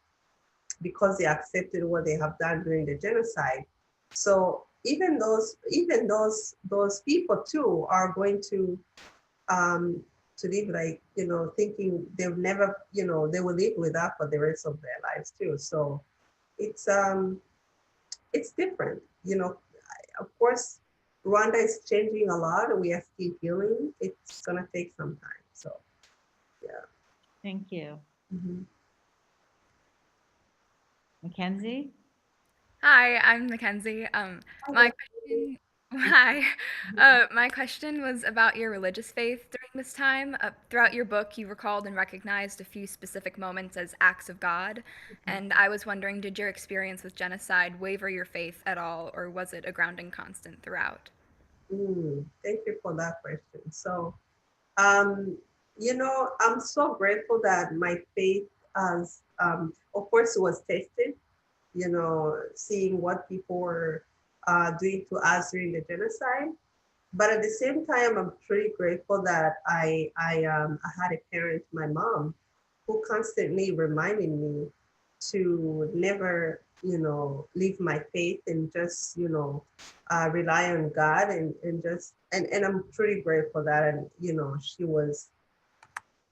because they accepted what they have done during the genocide. So even those people too are going to live like, thinking they'll never, they will live with that for the rest of their lives too. So it's different, of course, Rwanda is changing a lot. We are still healing. It's gonna take some time. So yeah. Thank you. Mhm. Mackenzie? Hi, I'm Mackenzie. My question, hi. My question was about your religious faith during this time. Throughout your book, you recalled and recognized a few specific moments as acts of God, and I was wondering, did your experience with genocide waver your faith at all, or was it a grounding constant throughout? Thank you for that question. So, I'm so grateful that my faith has, of course, it was tested, seeing what people were doing to us during the genocide. But at the same time, I'm pretty grateful that I had a parent, my mom, who constantly reminded me to never, leave my faith and just, rely on God and just, and I'm pretty grateful that, and,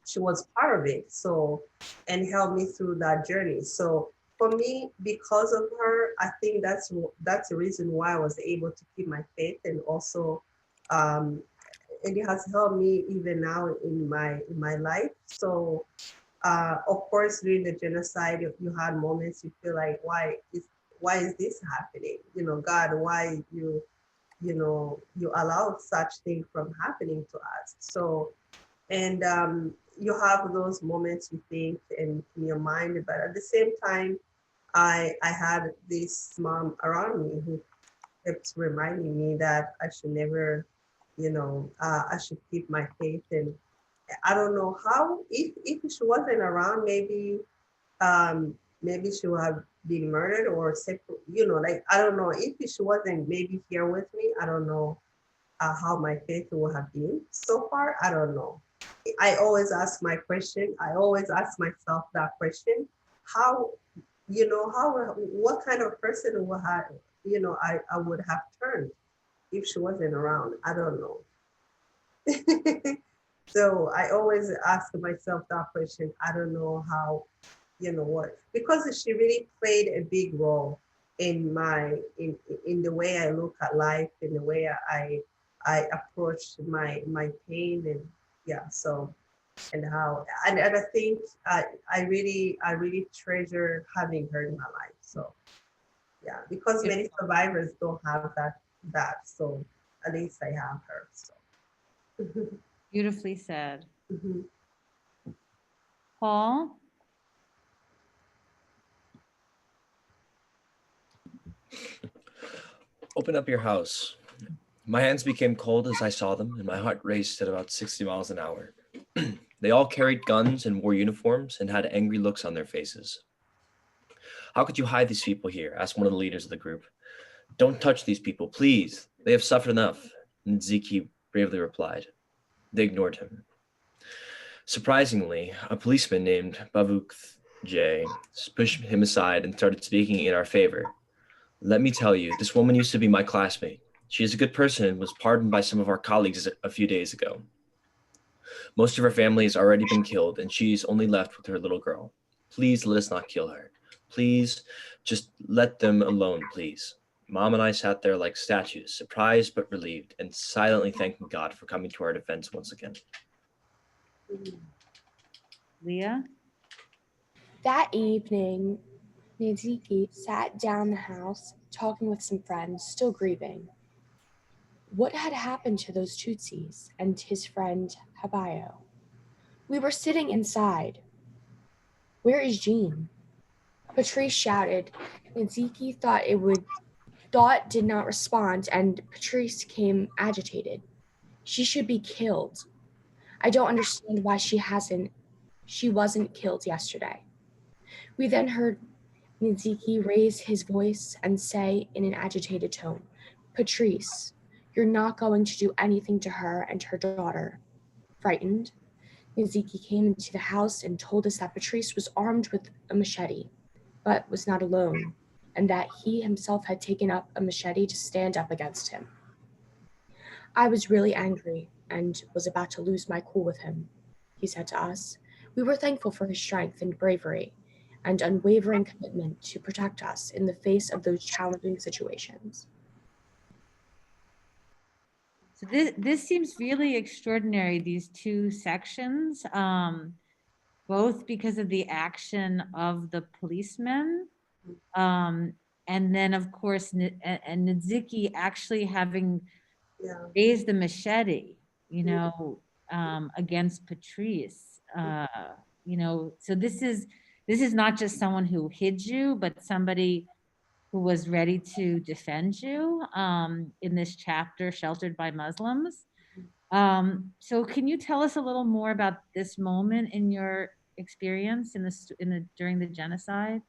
she was part of it. So, and helped me through that journey. So for me, because of her, I think that's the reason why I was able to keep my faith, and also, and it has helped me even now in my life. So, of course, during the genocide, you had moments you feel like, why is this happening? God, why you allowed such thing from happening to us? So, and you have those moments you think in your mind, but at the same time, I had this mom around me who kept reminding me that I should never, I should keep my faith. And I don't know how, if she wasn't around, maybe she would have been murdered or separate, like, I don't know, if she wasn't maybe here with me, I don't know how my faith would have been so far. I don't know. I always ask myself that question: how, what kind of person would have, I would have turned if she wasn't around. I don't know. So I always ask myself that question. I don't know how, what, because she really played a big role in in the way I look at life, in the way I approach my pain, and yeah, so, and how, and I think I really treasure having her in my life. So yeah, because many survivors don't have that. So at least I have her. So Beautifully said. Mhm. Paul? Open up your house. My hands became cold as I saw them, and my heart raced at about 60 miles an hour. They all carried guns and wore uniforms and had angry looks on their faces. How could you hide these people here? Asked one of the leaders of the group. Don't touch these people, please. They have suffered enough. Nziki bravely replied. They ignored him. Surprisingly, a policeman named Bavuk J pushed him aside and started speaking in our favor. Let me tell you, this woman used to be my classmate. She is a good person and was pardoned by some of our colleagues a few days ago. Most of her family has already been killed, and she's only left with her little girl. Please let us not kill her. Please, just let them alone, please. Mom and I sat there like statues, surprised but relieved, and silently thanking God for coming to our defense once again. Leah? That evening, Nziki sat down in the house, talking with some friends, still grieving. What had happened to those Tutsis and his friend Habayo? We were sitting inside. Where is Jean? Patrice shouted. Nziki thought did not respond, and Patrice became agitated. She should be killed. I don't understand why she wasn't killed yesterday. We then heard Nziki raise his voice and say in an agitated tone, Patrice, you're not going to do anything to her and her daughter. Frightened, Nziki came into the house and told us that Patrice was armed with a machete, but was not alone, and that he himself had taken up a machete to stand up against him. I was really angry and was about to lose my cool with him. He said to us, we were thankful for his strength and bravery and unwavering commitment to protect us in the face of those challenging situations. So this seems really extraordinary, these two sections, both because of the action of the policemen, and then of course, and Nziki actually having raised the machete, you know, against Patrice, you know, so this is not just someone who hid you, but somebody who was ready to defend you in this chapter, Sheltered by Muslims. So can you tell us a little more about this moment in your experience during the genocide?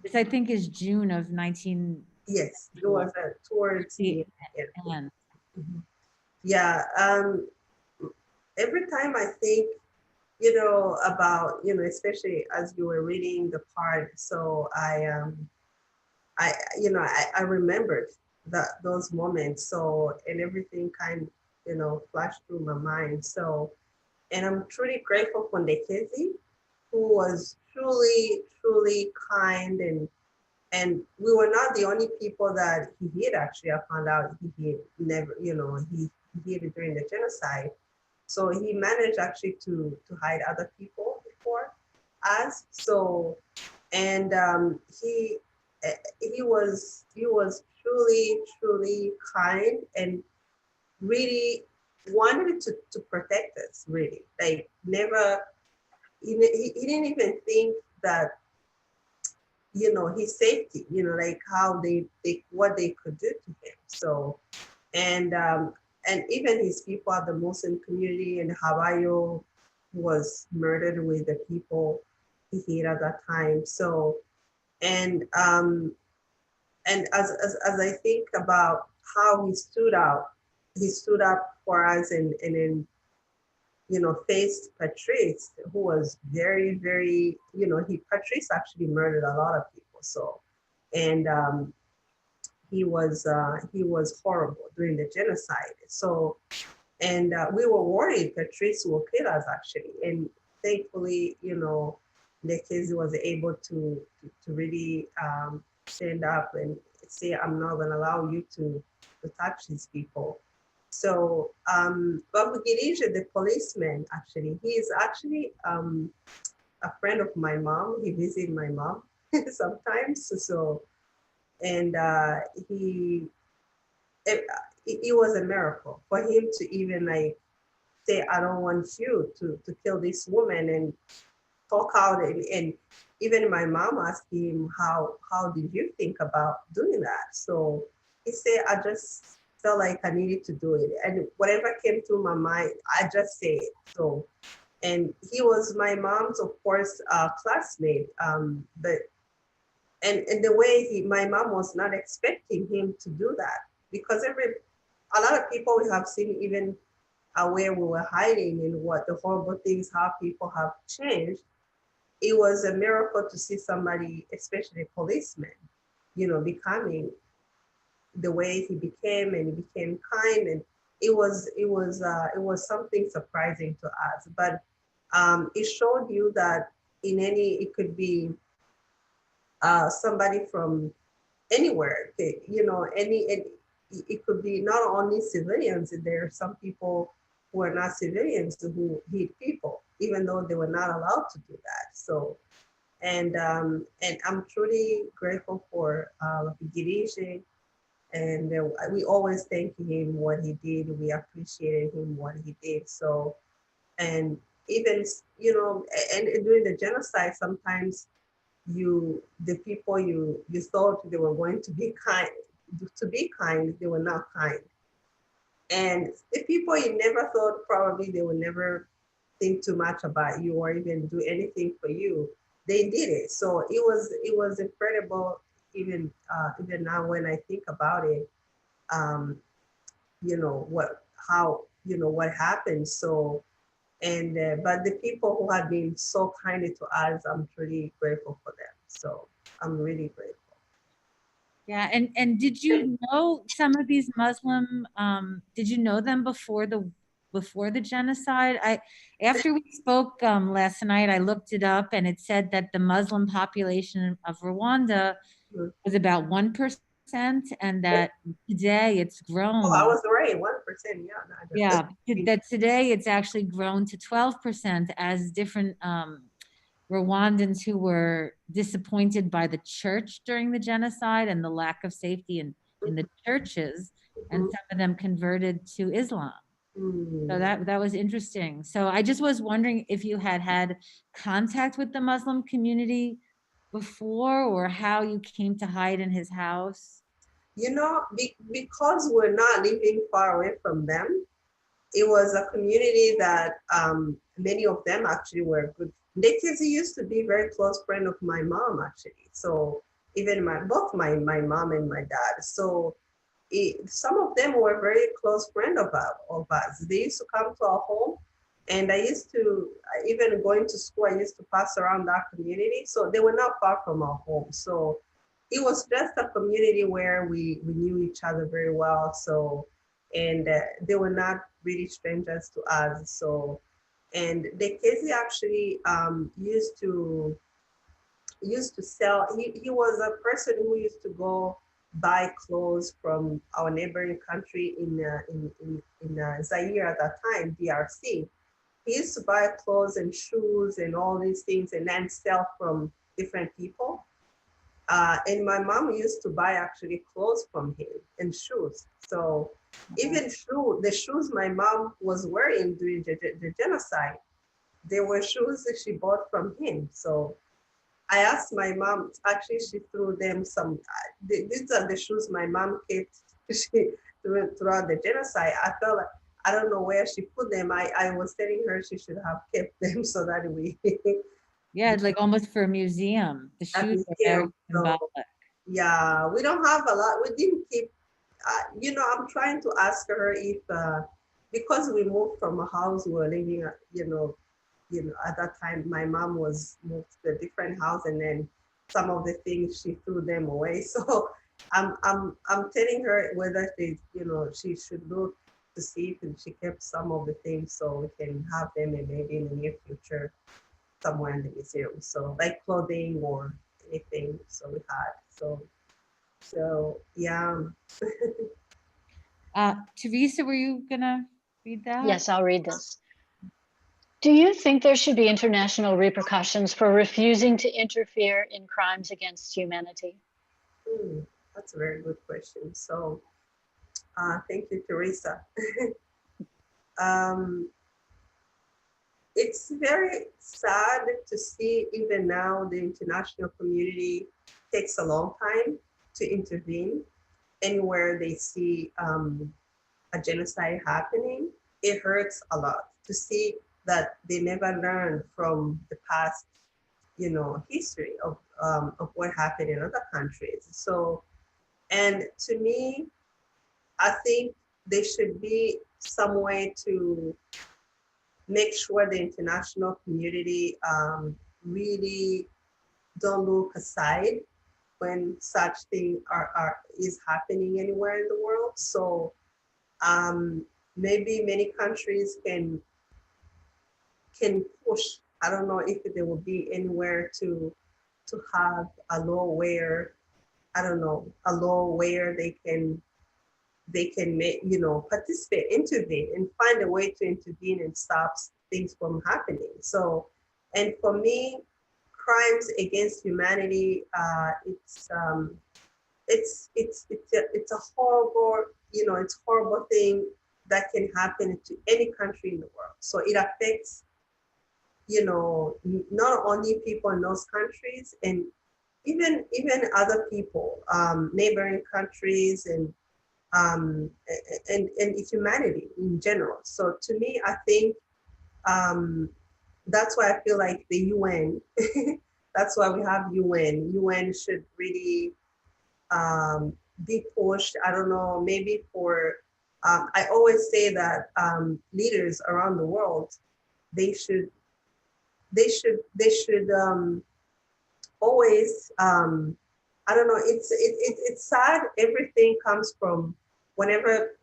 This I think is June of 19. Yes, it was towards the end. Yeah, every time I think, you know, about, you know, especially as you were reading the part, so I remembered those moments. So, and everything kind, you know, flashed through my mind. So, and I'm truly grateful for Ndekezi, who was truly kind, and we were not the only people that he hid. Actually, I found out he never, you know, he hid it during the genocide. So he managed actually to hide other people before us. So, and he was truly kind and really wanted to protect us, really. Like never, he didn't even think that, you know, his safety, you know, like how what they could do to him. So, and even his people at the Muslim community in Hawaii was murdered with the people he hid at that time. So, and as I think about how he stood up for us and then, you know, faced Patrice, who was very, you know, Patrice actually murdered a lot of people. So, and he was horrible during the genocide. So, and we were worried Patrice will kill us actually. And thankfully, you know, Ndekezi was able to really stand up and say, I'm not gonna allow you to touch these people. So Babugirije, the policeman, actually, he is actually a friend of my mom. He visits my mom sometimes. So, and it was a miracle for him to even like say, I don't want you to kill this woman, and talk out. And even my mom asked him, how did you think about doing that? So he said, I just felt like I needed to do it. And whatever came through my mind, I just say it. So, and he was my mom's, of course, classmate. But and the way my mom was not expecting him to do that, because a lot of people we have seen, even where we were hiding and what the horrible things, how people have changed. It was a miracle to see somebody, especially a policeman, becoming the way he became, and he became kind, and it was something surprising to us. But it showed you that it could be somebody from anywhere, it could be not only civilians. There are some people who are not civilians who hit people, even though they were not allowed to do that. So, and I'm truly grateful for Girije, and we always thank him what he did. We appreciated him what he did. So, and even and during the genocide, sometimes the people you thought they were going to be kind, they were not kind. And the people you never thought probably they would never think too much about you or even do anything for you, they did it. So it was incredible. Even now when I think about it, what happened. So, and but the people who have been so kind to us, I'm truly grateful for them. So I'm really grateful. Yeah, and did you know some of these Muslim, did you know them before the genocide? After we spoke last night, I looked it up, and it said that the Muslim population of Rwanda was about 1%, and that today it's grown. Oh, I was right, 1%. Yeah. That today it's actually grown to 12% as different Rwandans who were disappointed by the church during the genocide and the lack of safety in the churches, and some of them converted to Islam. So that was interesting. So I just was wondering if you had contact with the Muslim community before, or how you came to hide in his house. Because we're not living far away from them, it was a community that many of them actually were good. They used to be very close friend of my mom, actually. So even both my mom and my dad. So some of them were very close friend of us. They used to come to our home, and I used to, even going to school, I used to pass around that community. So they were not far from our home. So it was just a community where we knew each other very well. So, and they were not really strangers to us. So, and the Kezi actually used to sell. He was a person who used to go buy clothes from our neighboring country in Zaire at that time, DRC. He used to buy clothes and shoes and all these things, and then sell from different people. And my mom used to buy actually clothes from him and shoes. So even the shoes my mom was wearing during the genocide, they were shoes that she bought from him. So I asked my mom, actually she threw them some, these are the shoes my mom kept throughout the genocide. I felt like, I don't know where she put them. I was telling her she should have kept them so that we Yeah, like almost for a museum. The shoes are very symbolic. Yeah, we don't have a lot. We didn't keep, I'm trying to ask her if, because we moved from a house we were living, at that time, my mom was moved to a different house, and then some of the things she threw them away. So I'm telling her whether she should look to see if she kept some of the things so we can have them, and maybe in the near future somewhere in the museum. So like clothing or anything. So we had, so yeah. Teresa, were you gonna read that? Yes, I'll read this. Do you think there should be international repercussions for refusing to interfere in crimes against humanity? That's a very good question. So thank you, Teresa. It's very sad to see even now the international community takes a long time to intervene anywhere they see a genocide happening. It hurts a lot to see that they never learned from the past, history of what happened in other countries. So, and to me, I think there should be some way to make sure the international community really don't look aside when such thing is happening anywhere in the world. So maybe many countries can push. I don't know if there will be anywhere to have a law where, I don't know, a law where they can make, participate, intervene, and find a way to intervene and stop things from happening. So, and for me, crimes against humanity, it's a horrible, it's a horrible thing that can happen to any country in the world. So it affects, not only people in those countries, and even other people, neighboring countries, and humanity in general. So to me, I think that's why I feel like the UN, that's why we have UN. UN should really be pushed. I don't know, maybe for, I always say that leaders around the world, they should always, I don't know, it's sad. Everything comes from whenever,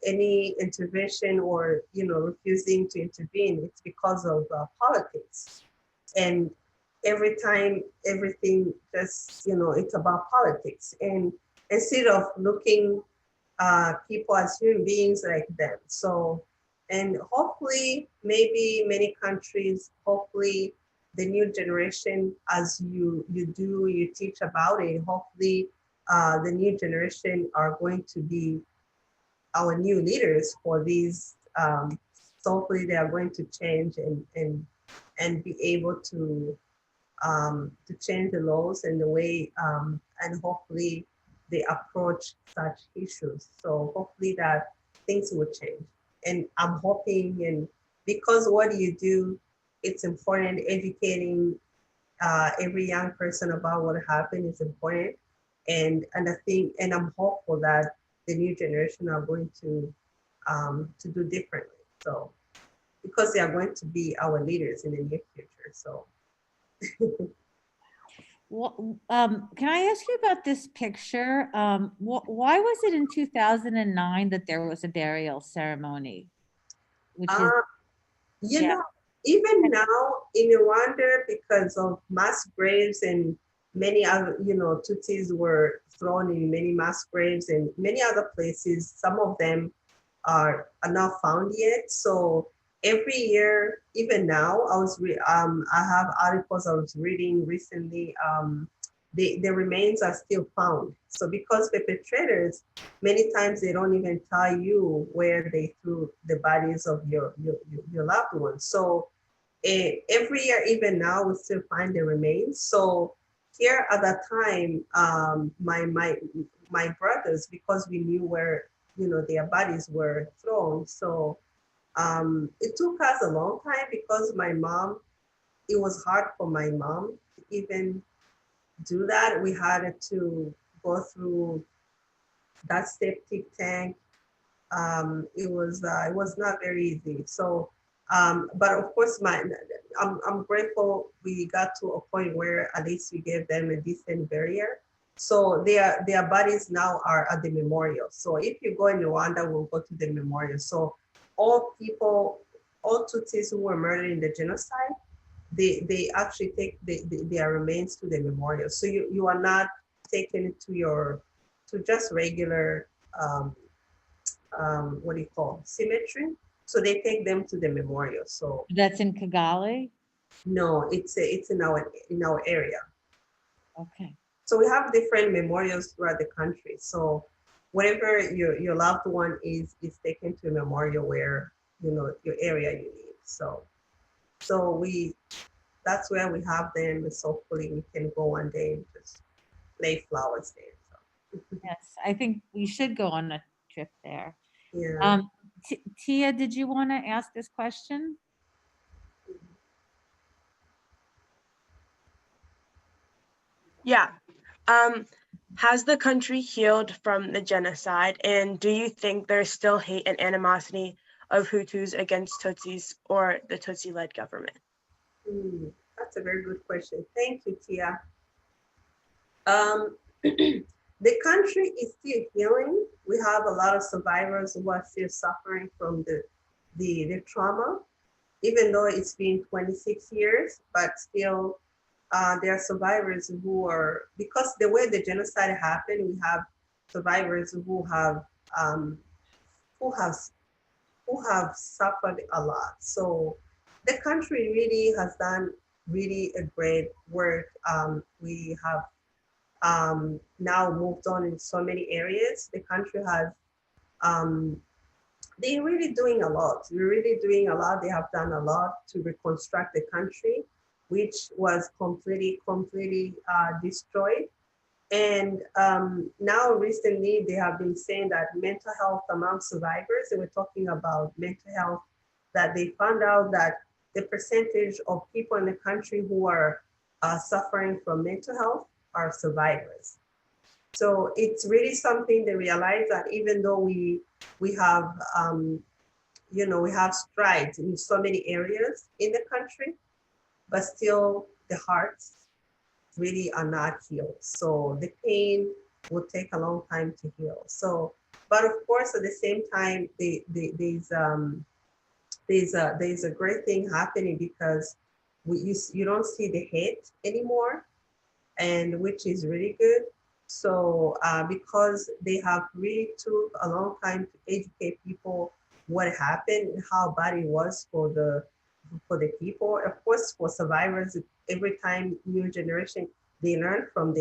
any intervention or, refusing to intervene, it's because of politics. And every time everything just, it's about politics. And instead of looking people as human beings like them. So, and hopefully, maybe many countries, hopefully the new generation, as you teach about it, hopefully the new generation are going to be our new leaders for these. So hopefully they are going to change and be able to change the laws and the way, and hopefully they approach such issues. So hopefully that things will change. And I'm hoping, and because what you do, it's important. Educating every young person about what happened is important. And I think, and I'm hopeful that the new generation are going to do differently. So, because they are going to be our leaders in the near future. So. Well, can I ask you about this picture? Why was it in 2009 that there was a burial ceremony? Which is, know, even now in Rwanda, because of mass graves and many other, Tutsis were thrown in many mass graves, and many other places, some of them are not found yet. So every year, even now, I have articles I was reading recently, the remains are still found. So because perpetrators, many times they don't even tell you where they threw the bodies of your loved ones. So every year, even now, we still find the remains. So here at that time, my brothers, because we knew where, their bodies were thrown. So it took us a long time because my mom, it was hard for my mom to even do that. We had to go through that septic tank. It was not very easy. So, but of course, I'm grateful we got to a point where at least we gave them a decent burial. So their bodies now are at the memorial. So if you go in Rwanda, we'll go to the memorial. So all Tutsis who were murdered in the genocide, they actually take their remains to the memorial. So you are not taken to just regular what do you call, cemetery. So they take them to the memorial. So That's in Kigali? no, it's in our area. Okay. So we have different memorials throughout the country. So wherever your loved one is taken to a memorial where, you know, your area you live. So that's where we have them. And so hopefully we can go one day and just lay flowers there. So. Yes, I think we should go on a trip there. Yeah. Tia, did you want to ask this question? Yeah. Has the country healed from the genocide? And do you think there's still hate and animosity of Hutus against Tutsis or the Tutsi-led government? That's a very good question. Thank you, Tia. The country is still healing. We have a lot of survivors who are still suffering from the trauma, even though it's been 26 years, but still there are survivors who are, because the way the genocide happened, we have survivors who have suffered a lot. So the country really has done really a great work. We have now moved on in so many areas. The country has, they're really doing a lot. We're really doing a lot. They have done a lot to reconstruct the country, which was completely destroyed. And now recently they have been saying that mental health among survivors, they were talking about mental health, that they found out that the percentage of people in the country who are suffering from mental health are survivors. So it's really something they realize that even though we have, you know, we have strides in so many areas in the country, but still the hearts really are not healed. So the pain will take a long time to heal. So, but of course, at the same time, there's a great thing happening because you don't see the hate anymore, and which is really good. So because they have really took a long time to educate people what happened and how bad it was for the people. Of course, for survivors, every time new generation, they learn from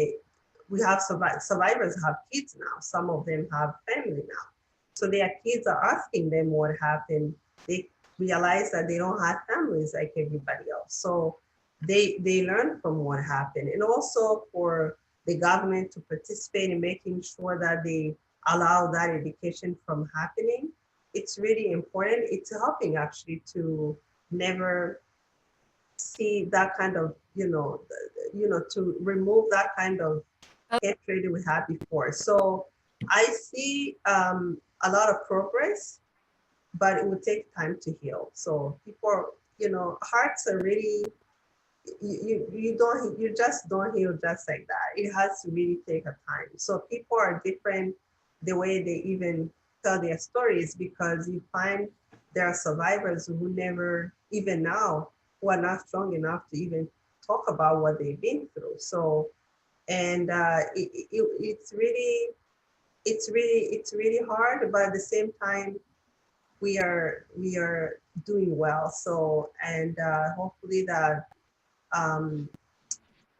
we have survivors have kids now. Some of them have family now. So their kids are asking them what happened. They realize that they don't have families like everybody else. So they learn from what happened. And also for the government to participate in making sure that they allow that education from happening. It's really important. It's helping actually to never see that kind of, to remove that kind of hatred we had before. So I see a lot of progress, but it will take time to heal. So people, hearts are really, you just don't heal just like that. It has to really take a time. So people are different the way they even tell their stories, because you find there are survivors who never, even now, who are not strong enough to even talk about what they've been through. So, and it's really hard, but at the same time, we are doing well. So, and hopefully that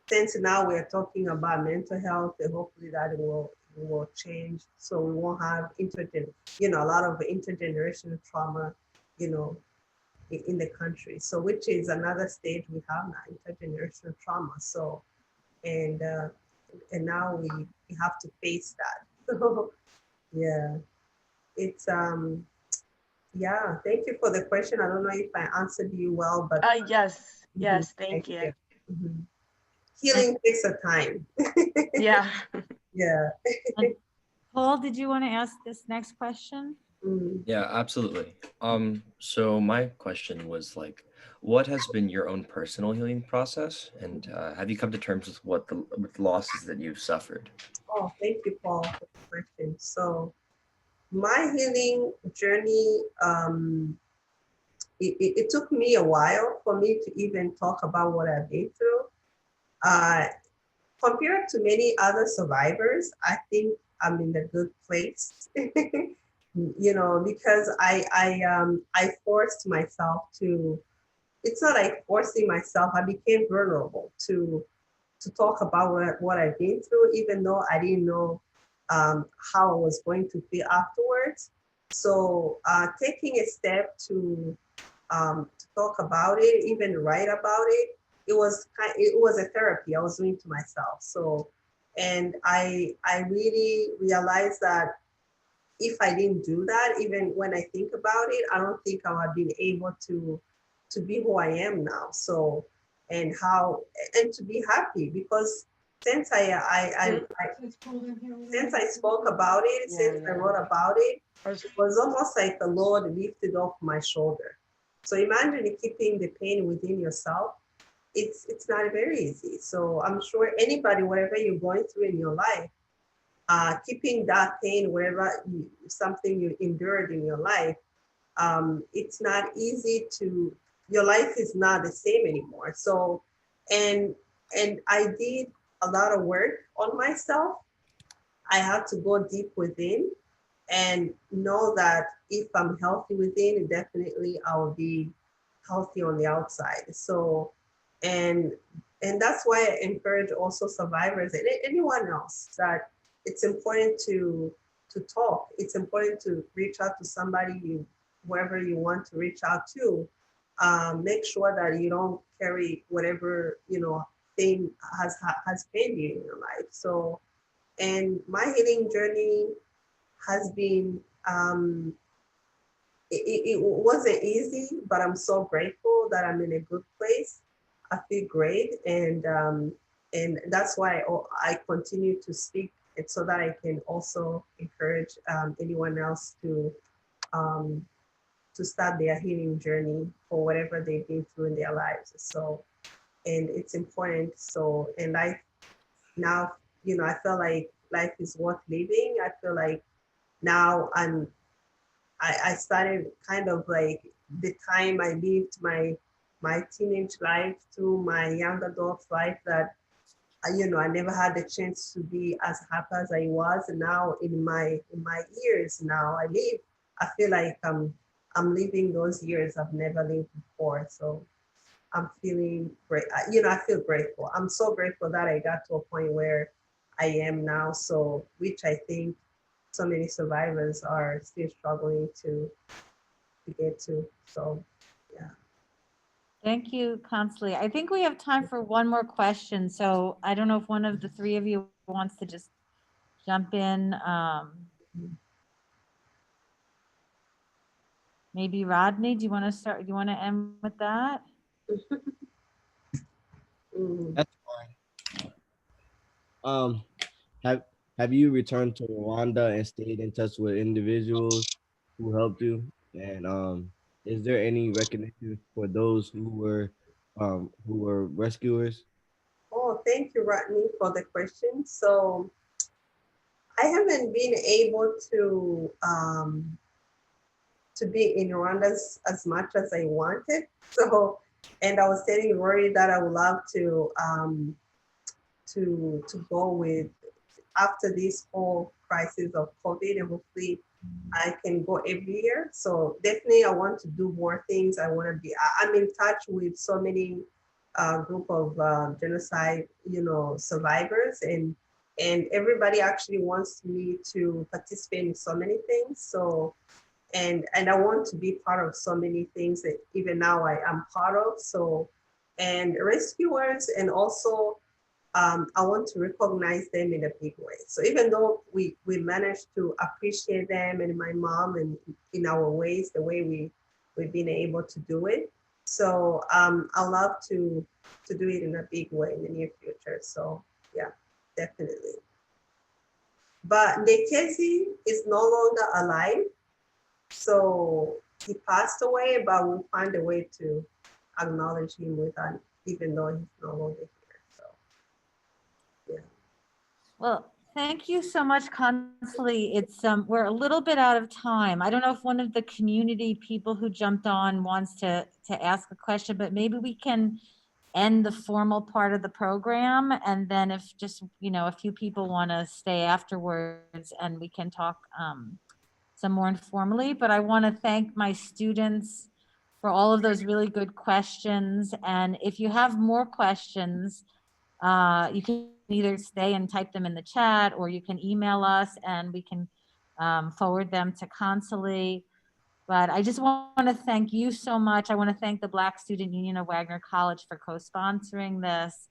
since now we are talking about mental health, and hopefully that it will change, so we won't have a lot of intergenerational trauma, in the country. So which is another stage we have now, intergenerational trauma. So, and now we have to face that. So yeah, it's yeah. Thank you for the question. I don't know if I answered you well, but yes, thank you. Mm-hmm. Healing takes a time. Yeah. Yeah. Paul, did you want to ask this next question? Yeah, absolutely. So my question was like, what has been your own personal healing process, and have you come to terms with with losses that you've suffered? Oh, thank you, Paul, for the question. So my healing journey, it took me a while for me to even talk about what I've been through. Compared to many other survivors, I think I'm in a good place. because I forced myself to, it's not like forcing myself, I became vulnerable to talk about what I've been through, even though I didn't know how I was going to feel afterwards. So taking a step to talk about it, even write about it, it was a therapy I was doing to myself. So, and I really realized that if I didn't do that, even when I think about it, I don't think I would have been able to be who I am now. So, and to be happy, because since since I spoke about it, since I wrote about it, it was almost like the Lord lifted off my shoulder. So imagine keeping the pain within yourself. It's not very easy. So I'm sure anybody, whatever you're going through in your life, keeping that pain, something you endured in your life, it's not easy to, your life is not the same anymore. So, and I did a lot of work on myself. I had to go deep within and know that if I'm healthy within, definitely I'll be healthy on the outside. So, and that's why I encourage also survivors and anyone else that it's important to talk. It's important to reach out to somebody, whoever you want to reach out to. Make sure that you don't carry whatever thing has pained you in your life. So, and my healing journey has been it wasn't easy, but I'm so grateful that I'm in a good place. I feel great, and that's why I continue to speak, and so that I can also encourage anyone else to start their healing journey for whatever they've been through in their lives. So, and it's important. So, and life now, I feel like life is worth living. I feel like now I started kind of like the time I lived my teenage life through my young adult life, that I never had the chance to be as happy as I was. And now in my years now I feel like I'm living those years I've never lived before. So I'm feeling great. I feel grateful. I'm so grateful that I got to a point where I am now. So, which I think so many survivors are still struggling to get to. So, yeah. Thank you, Consolee. I think we have time for one more question. So I don't know if one of the three of you wants to just jump in. Maybe Rodney, do you want to start? Do you want to end with that? That's fine. Have you returned to Rwanda and stayed in touch with individuals who helped you? And is there any recognition for those who were rescuers? Oh, thank you, Rodney, for the question. So I haven't been able to be in Rwanda as much as I wanted. So, and I was telling Rory that I would love to go with after this whole crisis of COVID, and hopefully I can go every year. So definitely I want to do more things. I want to be, I'm in touch with so many group of genocide, survivors, and everybody actually wants me to participate in so many things. So, and I want to be part of so many things that even now I am part of. So, and rescuers, and also I want to recognize them in a big way. So even though we managed to appreciate them and my mom and in our ways, the way we've been able to do it. So I love to do it in a big way in the near future. So yeah, definitely. But Nekezi is no longer alive. So he passed away, but we'll find a way to acknowledge him with that, even though he's no longer here. Well, thank you so much, Consolee. It's we're a little bit out of time. I don't know if one of the community people who jumped on wants to ask a question, but maybe we can end the formal part of the program, and then if just a few people want to stay afterwards, and we can talk some more informally, but I want to thank my students for all of those really good questions. And if you have more questions, you can either stay and type them in the chat, or you can email us and we can forward them to Consolee. But I just want to thank you so much. I want to thank the Black Student Union of Wagner College for co-sponsoring this,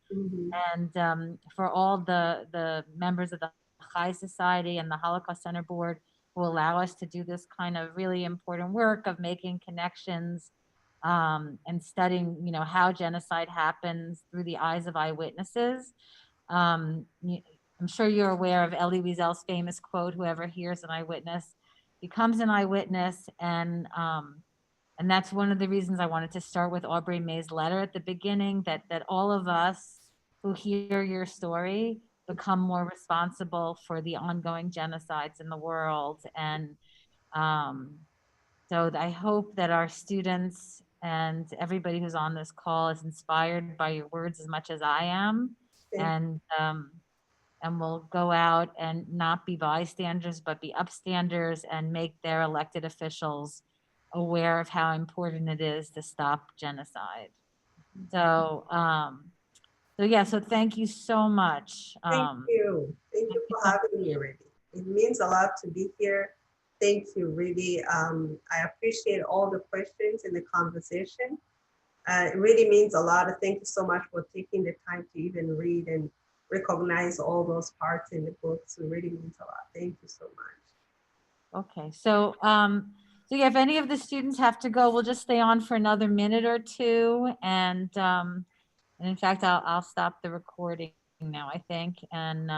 and for all the members of the Chai Society and the Holocaust Center Board who allow us to do this kind of really important work of making connections and studying, how genocide happens through the eyes of eyewitnesses. I'm sure you're aware of Elie Wiesel's famous quote, "Whoever hears an eyewitness becomes an eyewitness," and that's one of the reasons I wanted to start with Aubrey May's letter at the beginning, that all of us who hear your story become more responsible for the ongoing genocides in the world. And so I hope that our students and everybody who's on this call is inspired by your words as much as I am, and will go out and not be bystanders, but be upstanders and make their elected officials aware of how important it is to stop genocide. So, so thank you so much. Thank you. Thank you for having me, really. It means a lot to be here. Thank you, really. I appreciate all the questions in the conversation. It really means a lot. Thank you so much for taking the time to even read and recognize all those parts in the books. It really means a lot. Thank you so much. Okay, so yeah, if any of the students have to go, we'll just stay on for another minute or two, and in fact, I'll stop the recording now, I think, and